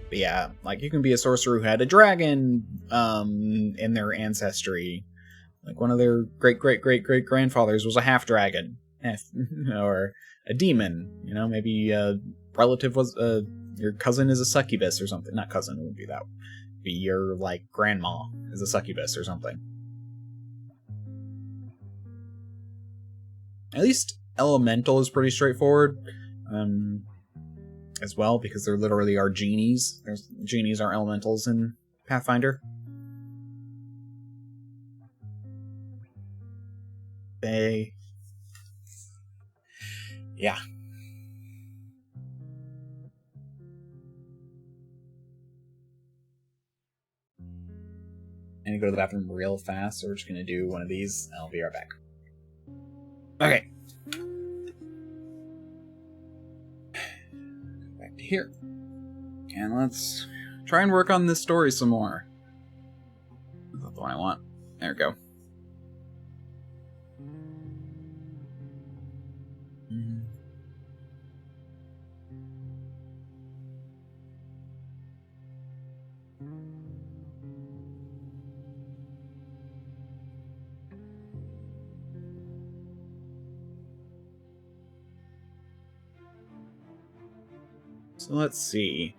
But yeah, like you can be a sorcerer who had a dragon in their ancestry. Like one of their great-great-great-great-grandfathers was a half-dragon. Or a demon. You know, maybe a relative was... your cousin is a succubus or something. Not cousin, it wouldn't be that. Be your, like, grandma is a succubus or something. At least Elemental is pretty straightforward. As well, because there literally are genies. Genies are elementals in Pathfinder. Yeah. I need to go to the bathroom real fast, so we're just going to do one of these, and I'll be right back. Okay. Back to here. And let's try and work on this story some more. That's the one I want. There we go. So let's see.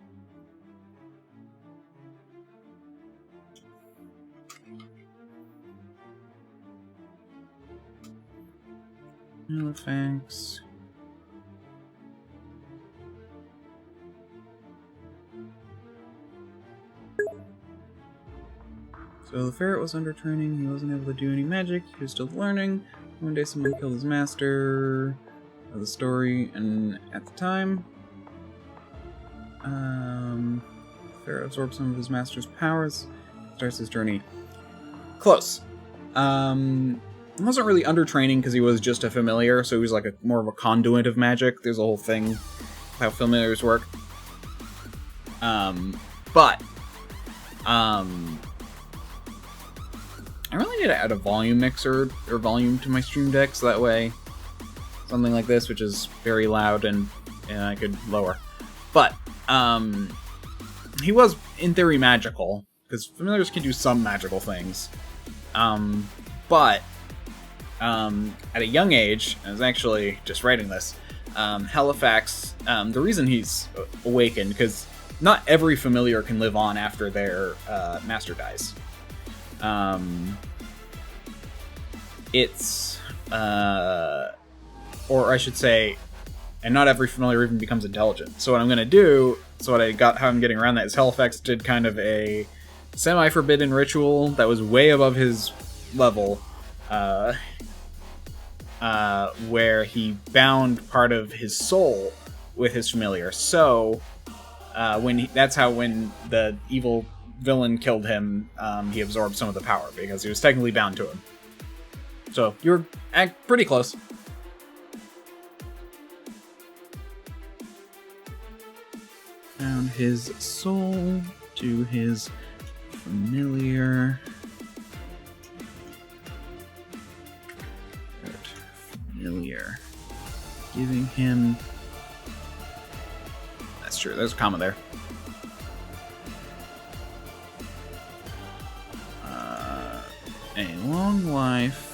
No thanks. So the ferret was under training, he wasn't able to do any magic, he was still learning. One day someone killed his master of the story, and at the time, the ferret absorbed some of his master's powers, starts his journey. Close. He wasn't really under training because he was just a familiar, so he was like more of a conduit of magic. There's a whole thing how familiars work. I really need to add a volume mixer or volume to my stream deck, so that way something like this, which is very loud and I could lower. But he was, in theory, magical, because familiars can do some magical things. But at a young age, I was actually just writing this, Halifax, the reason he's awakened, because not every familiar can live on after their master dies. Or I should say, and not every familiar even becomes intelligent. So what I'm going to do, how I'm getting around that, is Halifax did kind of a semi-forbidden ritual that was way above his level, where he bound part of his soul with his familiar. So that's how when the evil villain killed him, he absorbed some of the power, because he was technically bound to him. So you're pretty close. Bound his soul to his familiar. Familiar. Giving him... That's true, there's a comma there. A long life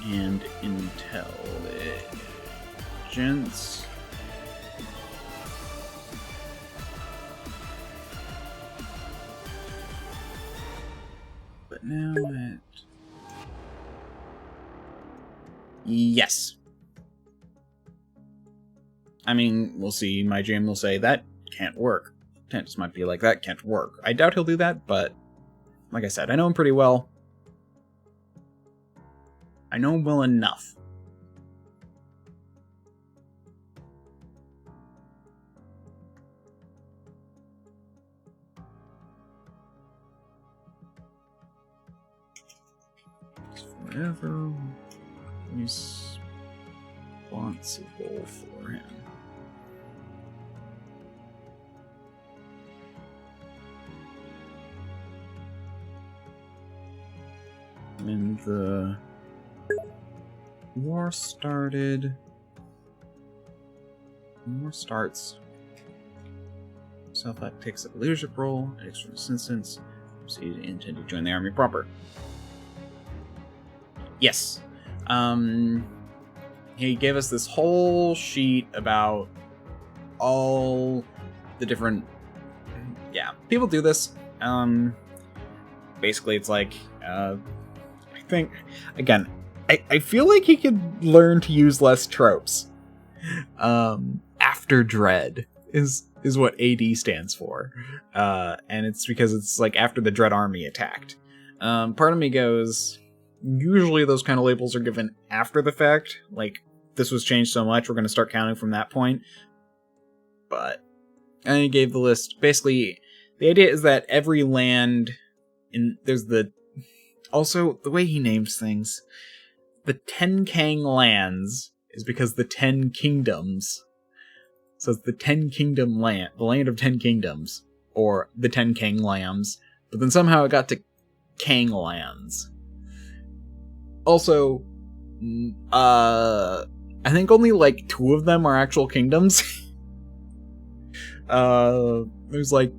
and intelligence. But now at... Yes. I mean, we'll see. My GM will say, that can't work. Tantus might be like, that can't work. I doubt he'll do that, but like I said, I know him pretty well. I know him well enough. Forever responsible for him. When the war started, Self-Act takes up a leadership role, and for this instance, proceed and intend to join the army proper. Yes. He gave us this whole sheet about all the different... Yeah, people do this. Basically, it's like... I think... Again, I feel like he could learn to use less tropes. After Dread is what AD stands for. And it's because it's like after the Dread army attacked. Part of me goes... Usually those kind of labels are given after the fact. Like, this was changed so much, we're going to start counting from that point. But, and he gave the list. Basically, the idea is that every land, there's the... Also, the way he names things, the 10 Kang lands is because the 10 kingdoms. So it's the 10 kingdom land, the land of 10 kingdoms, or the 10 Kang lambs. But then somehow it got to Kang lands. Also, I think only like 2 of them are actual kingdoms. There's like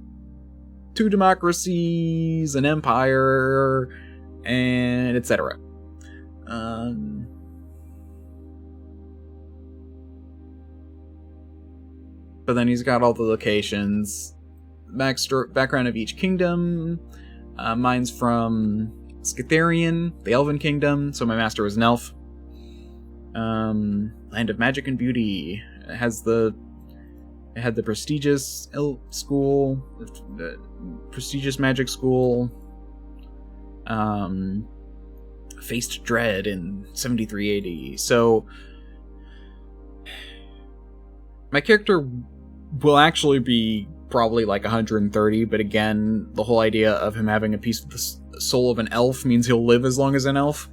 2 democracies, an empire, and etc. But then he's got all the locations, background of each kingdom. Mine's from Scytherian, the Elven Kingdom, so my master was an elf. Land of Magic and Beauty. It had the prestigious school, the prestigious magic school. Faced Dread in 73 AD. So my character will actually be probably like 130, but again, the whole idea of him having a piece of the soul of an elf means he'll live as long as an elf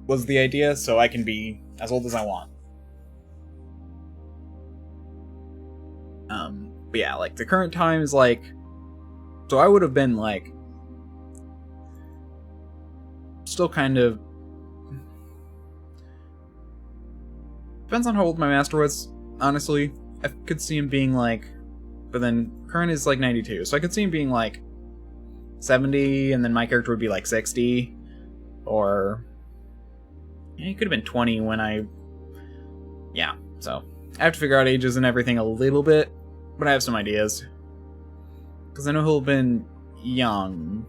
was the idea, so I can be as old as I want. But yeah, like the current time is like, so I would have been like still kind of... Depends on how old my master was, honestly. I could see him being like... But then current is like 92, so I could see him being like 70, and then my character would be like 60. Or... Yeah, he could have been 20 when I... Yeah, so... I have to figure out ages and everything a little bit, but I have some ideas. Because I know he'll have been young.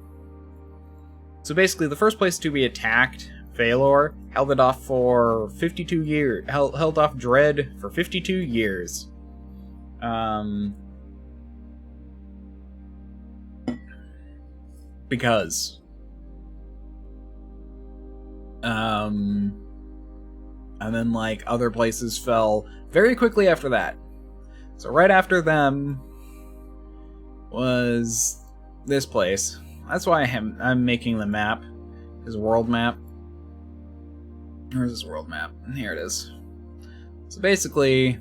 So basically, the first place to be attacked, Valor, held it off for 52 years. Held off Dread for 52 years. Because. And then, like, other places fell very quickly after that. So right after them was this place. That's why I'm making the map. His world map. Where's his world map? Here it is. So basically...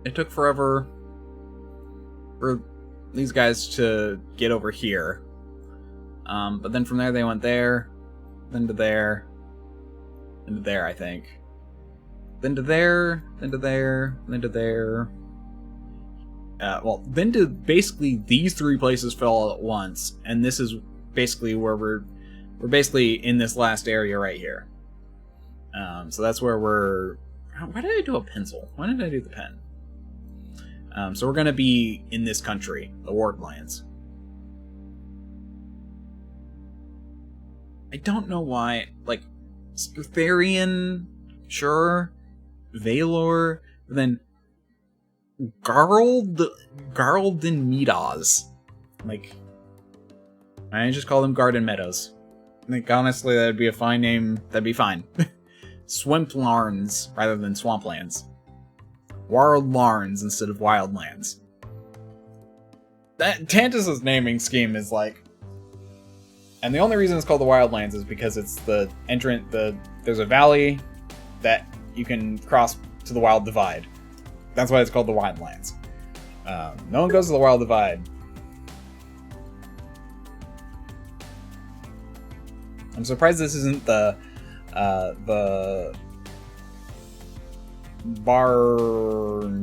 It took forever for these guys to get over here. But then from there they went there, then to there, then to there, I think. Then to there, then to there, then to there. Well, then to basically these three places fell all at once, and this is basically where we're basically in this last area right here. So that's where we're... Why did I do a pencil? Why did I do the pen? So we're going to be in this country, the Wardlands. I don't know why, like, Scutherian, sure, Valor, but then Garld and Meadows. Like, I just call them Garden Meadows. I think, honestly, that'd be a fine name. That'd be fine. Swamplarns rather than Swamplands. Wildlarns instead of Wildlands. That Tantus' naming scheme is like... And the only reason it's called the Wildlands is because it's the there's a valley that you can cross to the Wild Divide. That's why it's called the Wildlands. No one goes to the Wild Divide. I'm surprised this isn't the Barnals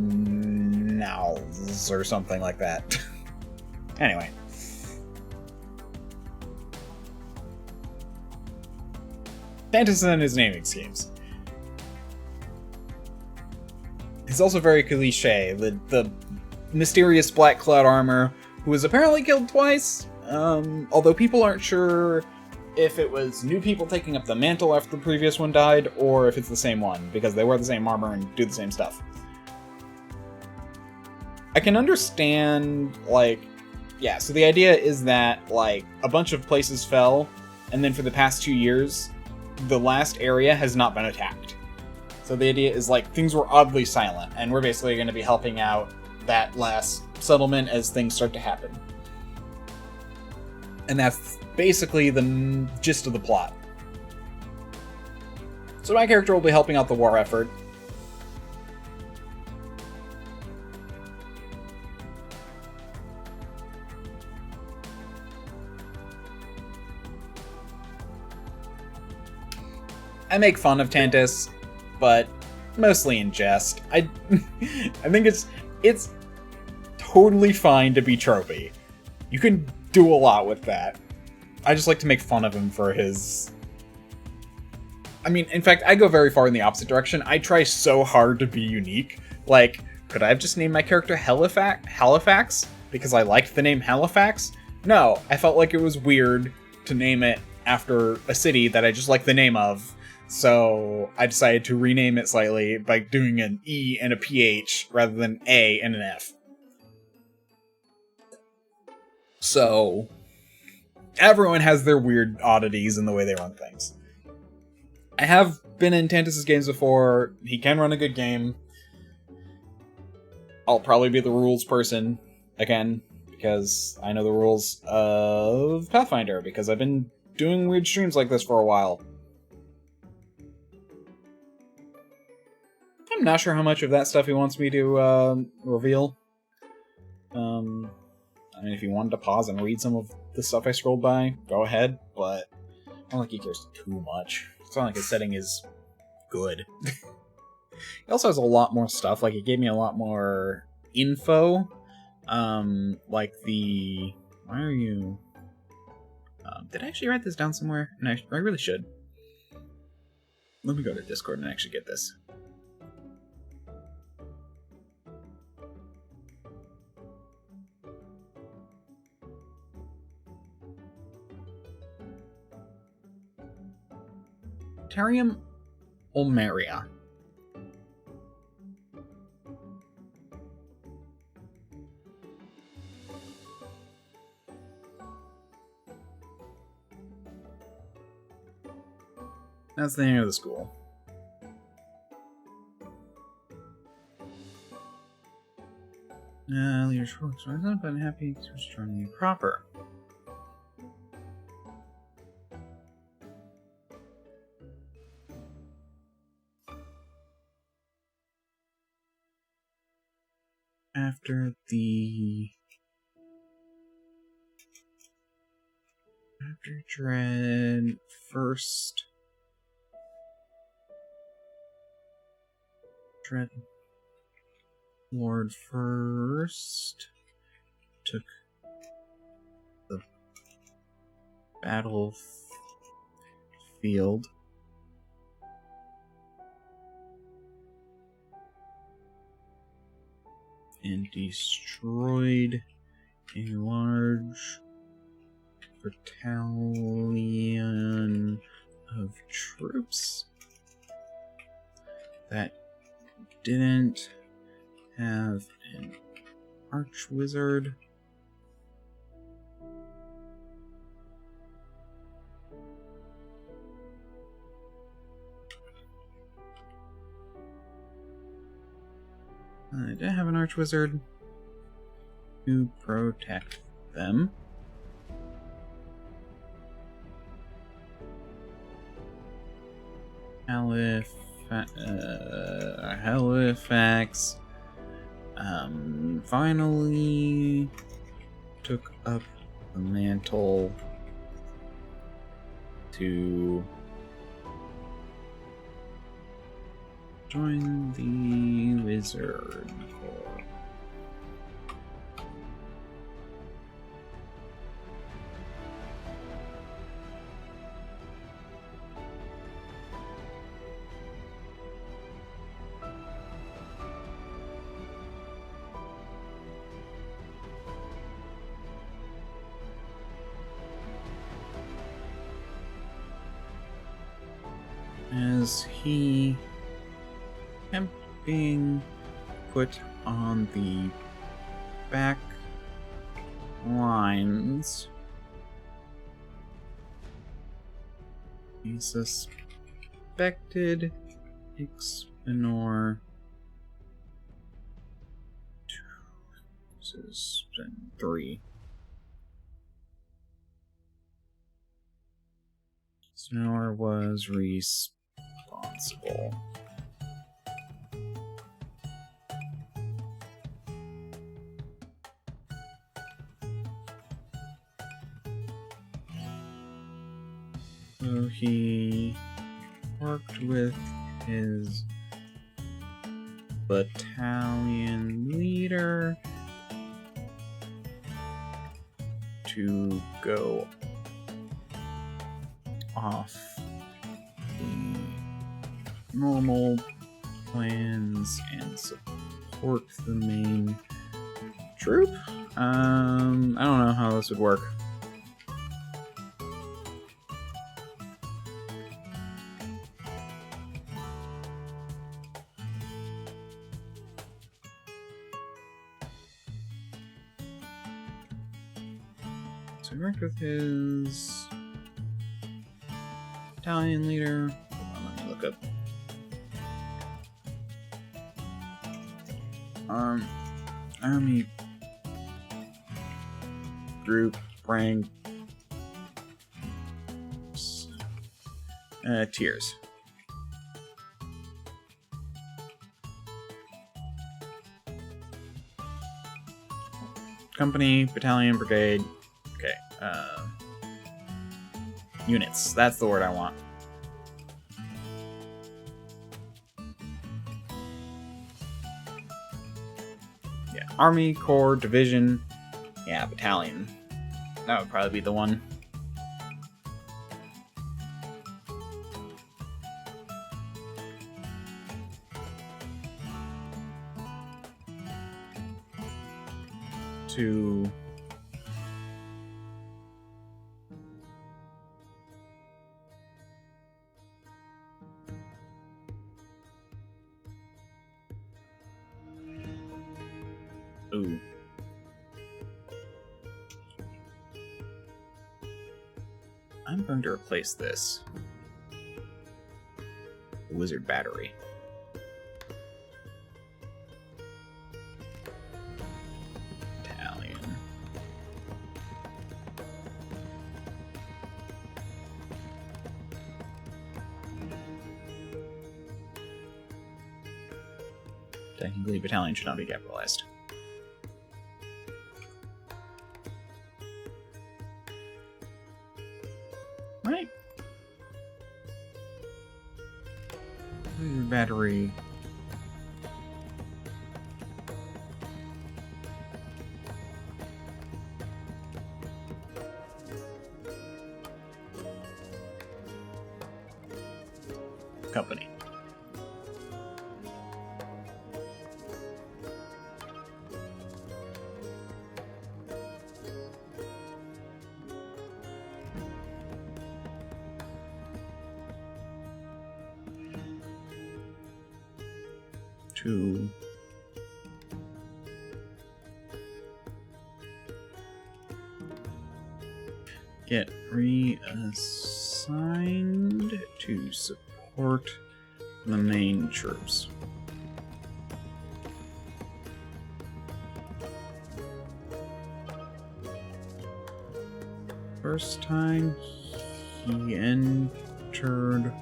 or something like that. Anyway. Tantus and his naming schemes. He's also very cliche. The mysterious black cloud armor, who was apparently killed twice, although people aren't sure if it was new people taking up the mantle after the previous one died, or if it's the same one, because they wear the same armor and do the same stuff. I can understand, like... Yeah, so the idea is that, like, a bunch of places fell, and then for the past 2 years... the last area has not been attacked. So the idea is, like, things were oddly silent, and we're basically going to be helping out that last settlement as things start to happen. And that's basically the gist of the plot. So my character will be helping out the war effort. I make fun of Tantus, but mostly in jest. I think it's totally fine to be tropey. You can do a lot with that. I just like to make fun of him for his... I mean, in fact, I go very far in the opposite direction. I try so hard to be unique. Like, could I have just named my character Halifax? Because I liked the name Halifax? No, I felt like it was weird to name it after a city that I just like the name of. So I decided to rename it slightly by doing an E and a PH rather than A and an F. So everyone has their weird oddities in the way they run things. I have been in Tantus' games before. He can run a good game. I'll probably be the rules person again, because I know the rules of Pathfinder, because I've been doing weird streams like this for a while. I'm not sure how much of that stuff he wants me to reveal. I mean, if you wanted to pause and read some of the stuff I scrolled by, go ahead, but I don't think he cares too much. It's not like his setting is good. He also has a lot more stuff, like it gave me a lot more info, like the... Why are you... did I actually write this down somewhere? And I really should. Let me go to Discord and actually get this. Tarium Ulmeria. That's the name of the school. Leader Schwartz, I was unhappy to join you proper. After Dread first... Dread Lord first took the battlefield. And destroyed a large battalion of troops that didn't have an archwizard. I did have an archwizard to protect them. Halifax finally took up the mantle to join the Wizard Corps. As he kept being put on the back lines, he suspected Ixpanor three. Snore was responsible. So he worked with his battalion leader to go off the normal plans and support the main troop. I don't know how this would work. So he worked with his battalion leader. Hold on, let me look up. Army group rank tiers. company, battalion, brigade. Okay. Units. That's the word I want. Yeah. Army, corps, division. Yeah, battalion. That would probably be the one. To ooh. I'm going to replace this. The wizard battery. Battalion. Technically, battalion should not be capitalized. Right. Battery. Company. To get reassigned to support the main troops. First time he entered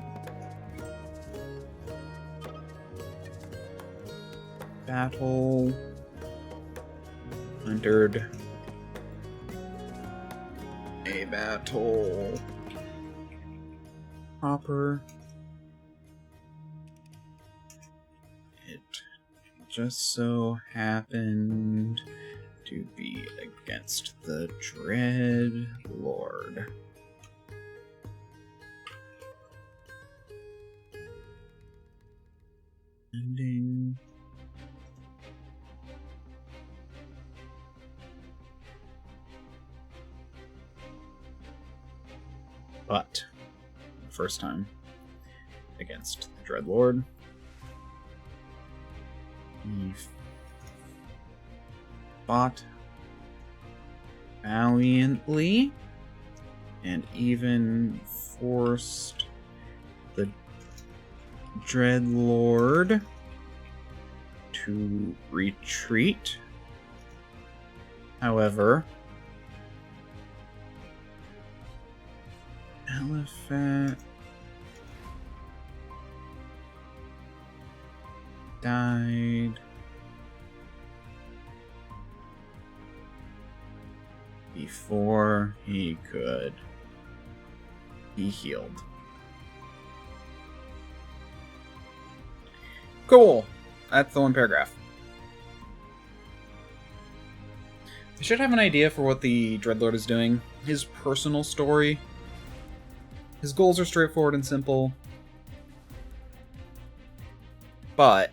battle, entered a battle proper. It just so happened to be against the Dread Lord. Ending. But the first time against the Dreadlord, he fought valiantly and even forced the Dreadlord to retreat. However, Elephant died before he could be healed. Cool. That's the one paragraph. I should have an idea for what the Dreadlord is doing. His personal story. His goals are straightforward and simple. But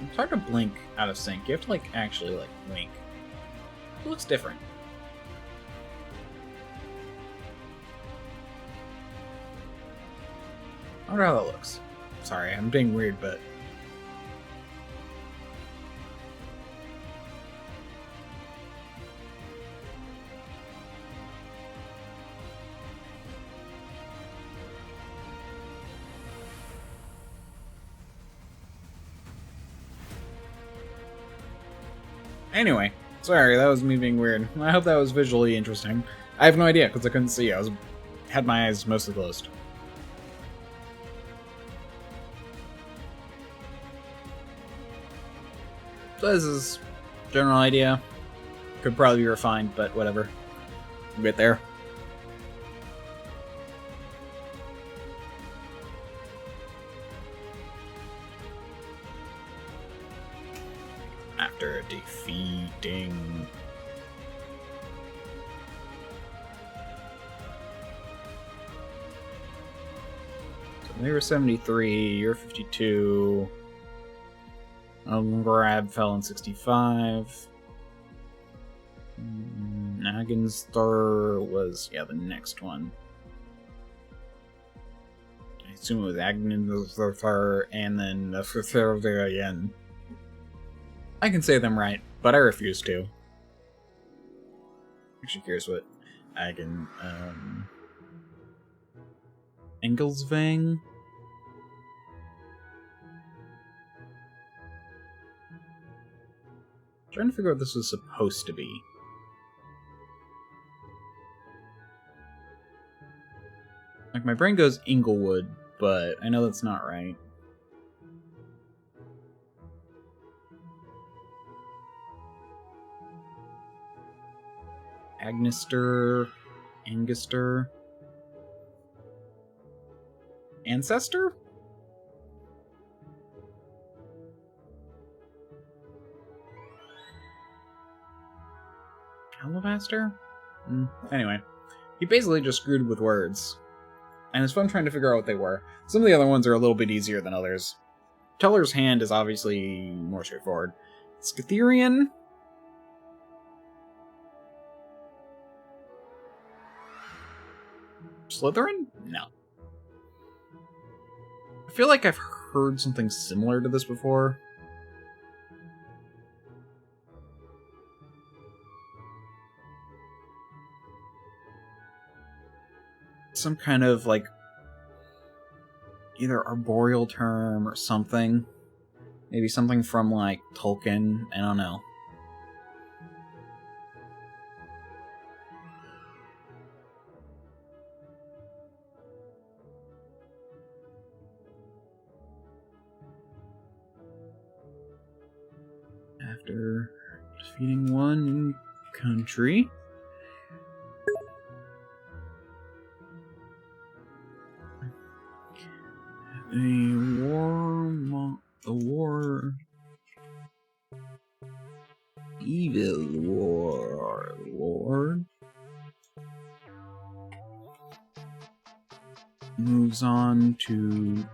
it's hard to blink out of sync. You have to actually wink. It looks different. I wonder how that looks. Sorry, I'm being weird, but Anyway, sorry, that was me being weird. I hope that was visually interesting. I have no idea, because I couldn't see. Had my eyes mostly closed. So this is general idea. Could probably be refined, but whatever. We'll get there. After defeating... So they were 73, you're 52... Grab fell in 65. Agenstar was, yeah, the next one. I assume it was Agenstar and then the again. I can say them right, but I refuse to. Actually, curious what Engelsvang? Trying to figure out what this was supposed to be. Like, my brain goes Inglewood, but I know that's not right. Agnister? Angister? Ancestor? Alabaster? Anyway, he basically just screwed with words. And it's fun trying to figure out what they were. Some of the other ones are a little bit easier than others. Teller's Hand is obviously more straightforward. Scytherian? Slytherin? No. I feel like I've heard something similar to this before. Some kind of, like, either arboreal term or something. Maybe something from, like, Tolkien. I don't know. After defeating one country... Evil warlord moves on to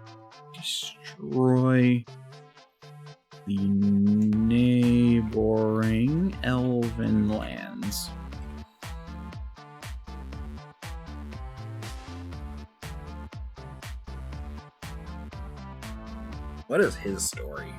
destroy the neighboring elven lands. What is his story?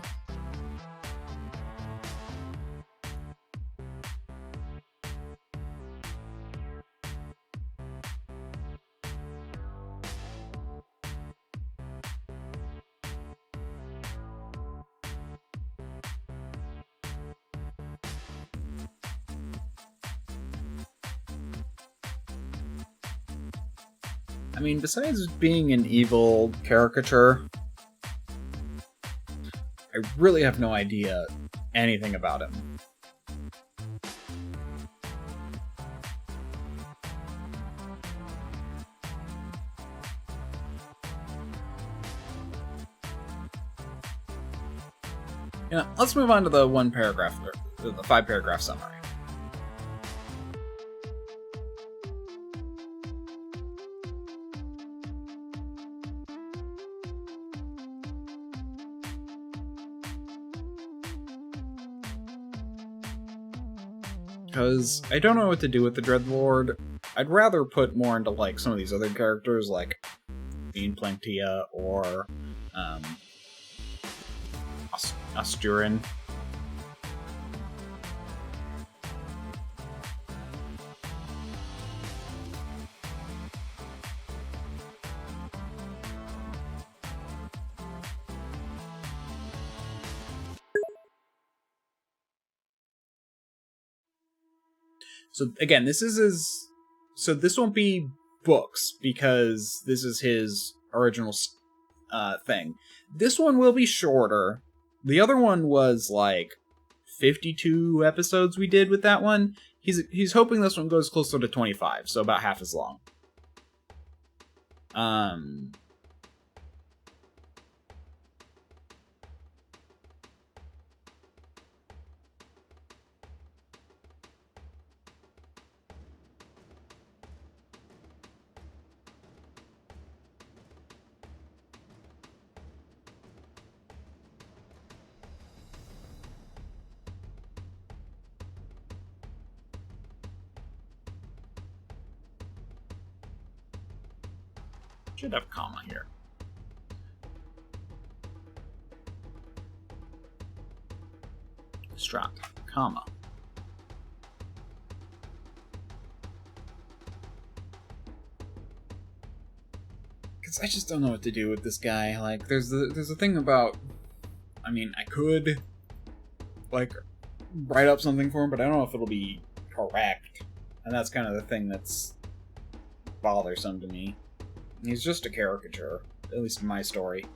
I mean, besides being an evil caricature, I really have no idea anything about him. You know, let's move on to the 1 paragraph, or the 5 paragraph summary. Because I don't know what to do with the Dreadlord. I'd rather put more into, like, some of these other characters, like Bean Plantia or Asturin. So again, this is his... So this won't be books, because this is his original thing. This one will be shorter. The other one was like 52 episodes we did with that one. He's hoping this one goes closer to 25, so about half as long. Should have a comma here. Strat, comma. Because I just don't know what to do with this guy. Like, there's a thing about... I mean, I could, like, write up something for him, but I don't know if it'll be correct. And that's kind of the thing that's bothersome to me. He's just a caricature, at least in my story.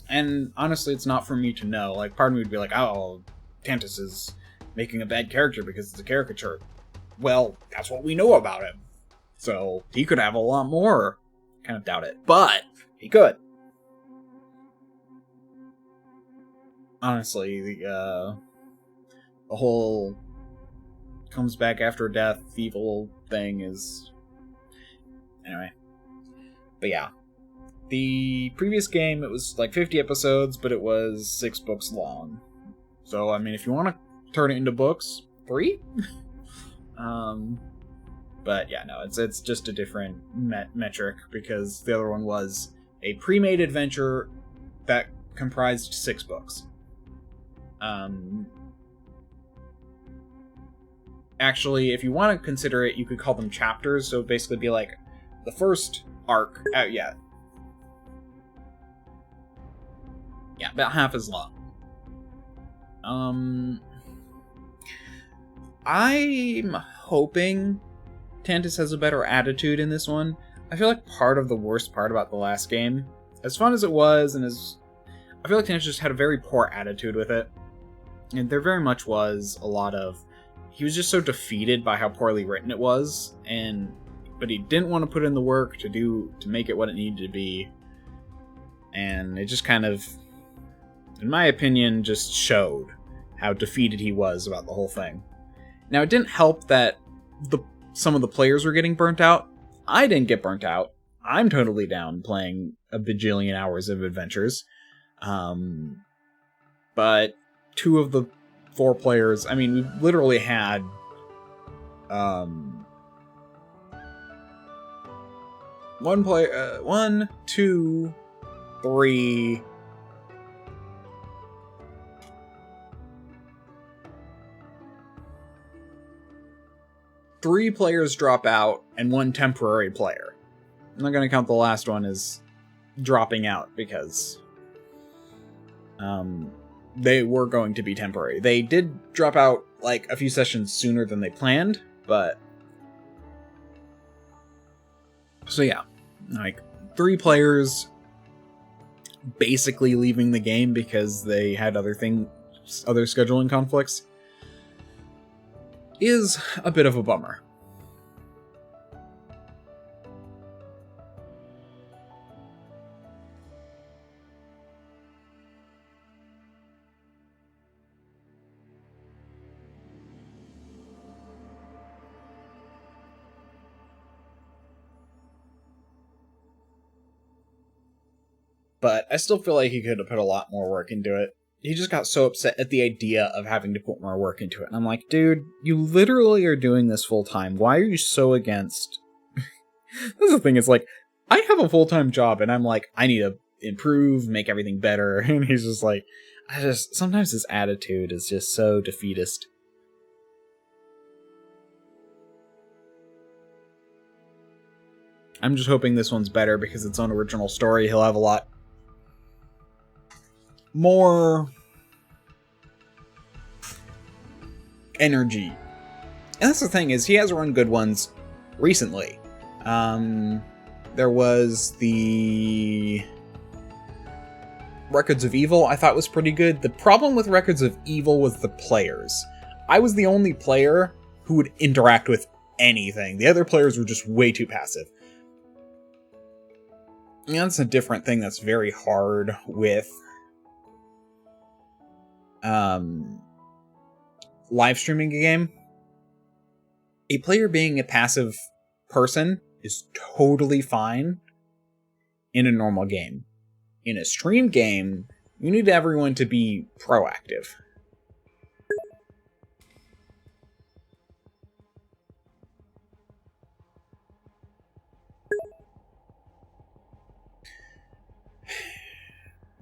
And honestly, it's not for me to know. Like, part of me would be like, oh, Tantus is making a bad character because it's a caricature. Well, that's what we know about him. So, he could have a lot more. Kind of doubt it. But, he could. Honestly, the whole comes back after death evil thing is... Anyway. But yeah. The previous game, it was like 50 episodes, but it was 6 books long. So, I mean, if you want to turn it into books, 3? But yeah, no, it's just a different metric, because the other one was a pre-made adventure that comprised 6 books. Actually, if you want to consider it, you could call them chapters, so it'd basically be like the first arc, yeah, about half as long. I'm hoping Tantus has a better attitude in this one. I feel like part of the worst part about the last game, as fun as it was, I feel like Tantus just had a very poor attitude with it. And there very much was a lot of... He was just so defeated by how poorly written it was, but he didn't want to put in the work to make it what it needed to be. And it just kind of, in my opinion, just showed how defeated he was about the whole thing. Now, it didn't help that some of the players were getting burnt out. I didn't get burnt out. I'm totally down playing a bajillion hours of adventures. But 2 of the 4 players, I mean, we literally had 1, 2, 3, 3 players drop out and 1 temporary player. I'm not going to count the last one as dropping out, because they were going to be temporary. They did drop out like a few sessions sooner than they planned, but... So yeah, like 3 players basically leaving the game because they had other scheduling conflicts is a bit of a bummer. But I still feel like he could have put a lot more work into it. He just got so upset at the idea of having to put more work into it. And I'm like, dude, you literally are doing this full time. Why are you so against... That's the thing, it's like, I have a full-time job, and I'm like, I need to improve, make everything better. And he's just like, sometimes his attitude is just so defeatist. I'm just hoping this one's better because it's own original story. He'll have a lot more energy. And that's the thing, is he has run good ones recently. There was the Records of Evil, I thought was pretty good. The problem with Records of Evil was the players. I was the only player who would interact with anything. The other players were just way too passive. And that's a different thing that's very hard with live streaming a game. A player being a passive person is totally fine in a normal game. In a stream game, you need everyone to be proactive.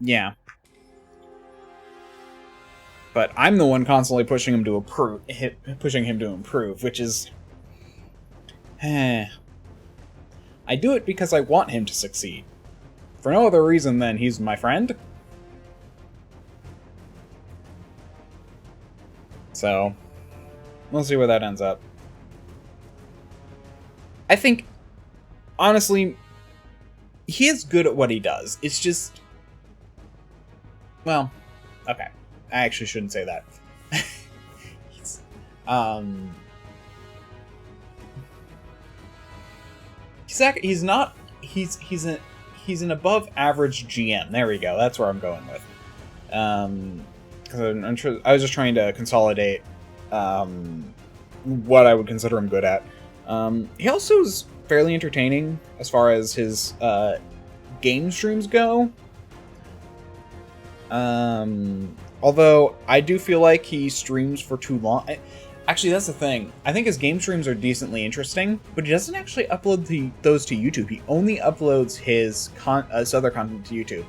Yeah. But I'm the one constantly pushing him to improve, which is... I do it because I want him to succeed. For no other reason than he's my friend. So, we'll see where that ends up. I think, honestly, he is good at what he does. It's just... Well, okay. I actually shouldn't say that. He's an above average GM. There we go. That's where I'm going with. Because I was just trying to consolidate what I would consider him good at. He also is fairly entertaining as far as his game streams go. Although I do feel like he streams for too long. Actually, that's the thing. I think his game streams are decently interesting, but he doesn't actually upload those to YouTube. He only uploads his other content to YouTube.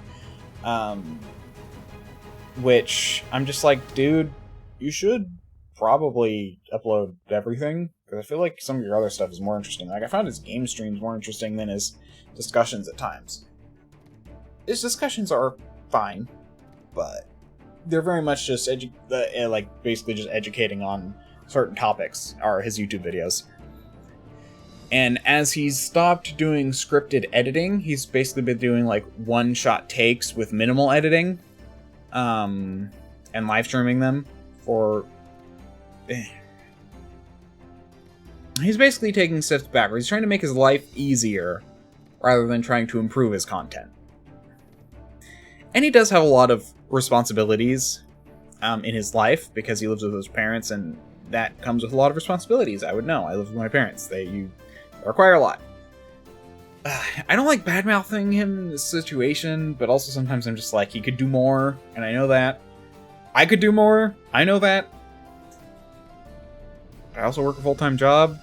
Which I'm just like, dude, you should probably upload everything, because I feel like some of your other stuff is more interesting. Like, I found his game streams more interesting than his discussions at times. His discussions are fine, but they're very much just basically just educating on certain topics, are his YouTube videos. And as he's stopped doing scripted editing, he's basically been doing like one-shot takes with minimal editing, and live streaming them for... He's basically taking steps backwards. He's trying to make his life easier rather than trying to improve his content. And he does have a lot of responsibilities in his life because he lives with his parents, and that comes with a lot of responsibilities. I would know. I live with my parents. They require a lot. I don't like bad-mouthing him in this situation, but also sometimes I'm just like, he could do more, and I know that. I could do more. I know that. I also work a full-time job.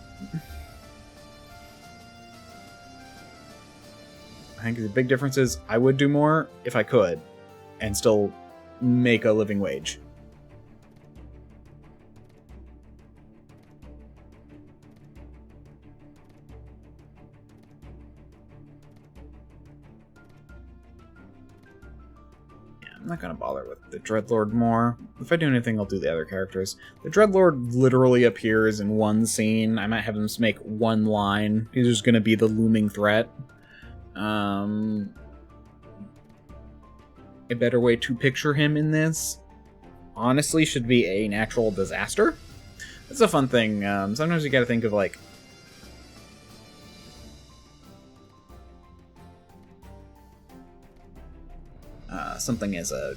I think the big difference is I would do more if I could and still make a living wage. Yeah, I'm not going to bother with the Dreadlord more. If I do anything, I'll do the other characters. The Dreadlord literally appears in one scene. I might have him make one line. He's just going to be the looming threat. A better way to picture him in this, honestly, should be a natural disaster. That's a fun thing. Sometimes you gotta think of, like, something as a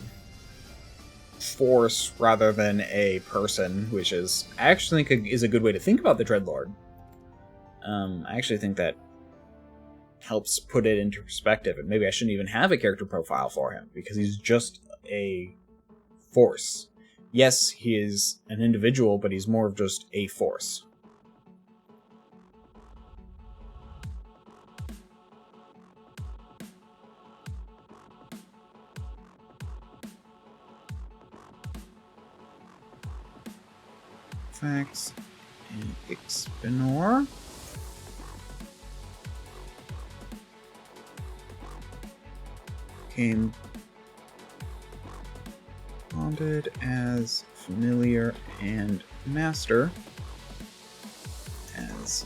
force rather than a person, which is, I actually think is a good way to think about the Dreadlord. I actually think that helps put it into perspective, and maybe I shouldn't even have a character profile for him, because he's just a force. Yes, he is an individual, but he's more of just a force. Facts and Expinor. became bonded as familiar and master. As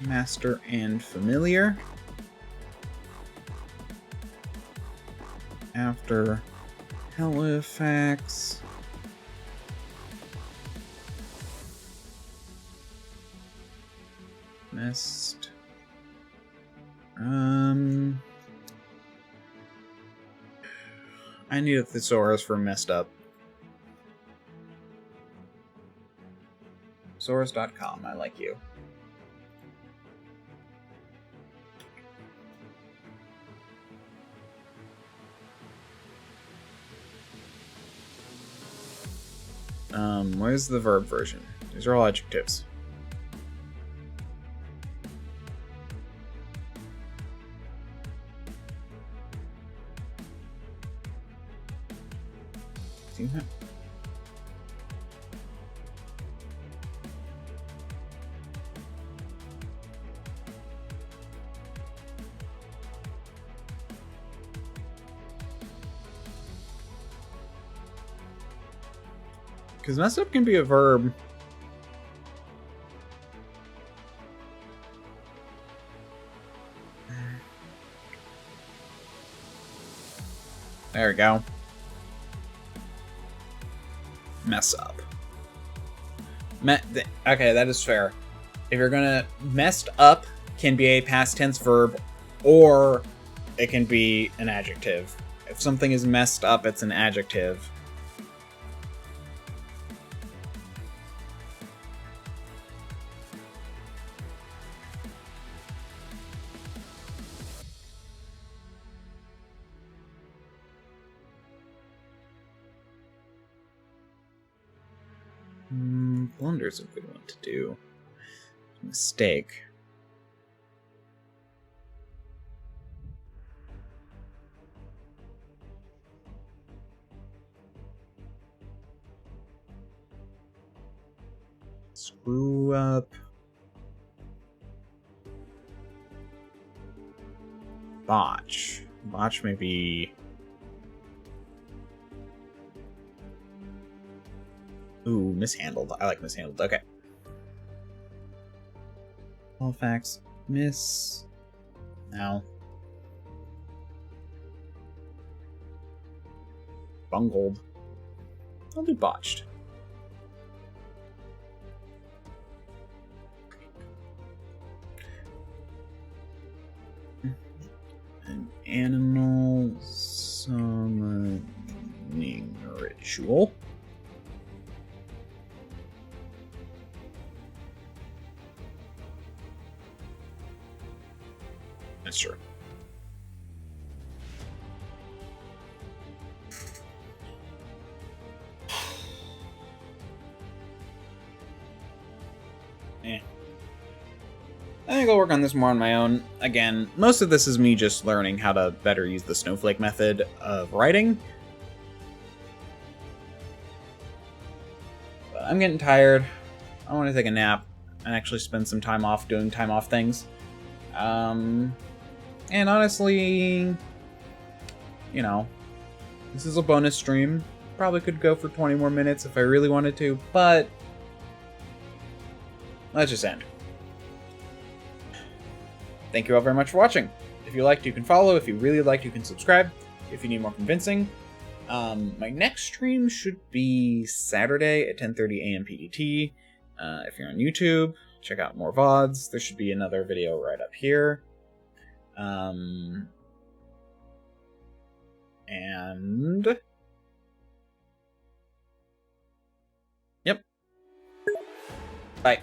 master and familiar. After Halifax messed. I need a thesaurus for messed up. Thesaurus.com, I like you. Where's the verb version? These are all adjectives. See that? Because messed up can be a verb. There we go. Mess up. Okay, that is fair. If you're gonna... Messed up can be a past tense verb, or it can be an adjective. If something is messed up, it's an adjective. Blunder's a good one to do. Mistake. Screw up. Botch. Botch may be... Ooh, mishandled. I like mishandled. Okay. Halifax. Miss... No. Bungled. I'll do botched. An animal summoning ritual. That's true. I think I'll work on this more on my own. Again, most of this is me just learning how to better use the snowflake method of writing. But I'm getting tired. I want to take a nap and actually spend some time off doing time off things. And honestly, you know, this is a bonus stream. Probably could go for 20 more minutes if I really wanted to, but let's just end. Thank you all very much for watching. If you liked, you can follow. If you really liked, you can subscribe. If you need more convincing. My next stream should be Saturday at 10:30 a.m. PDT. If you're on YouTube, check out more VODs. There should be another video right up here. And... Yep. Bye.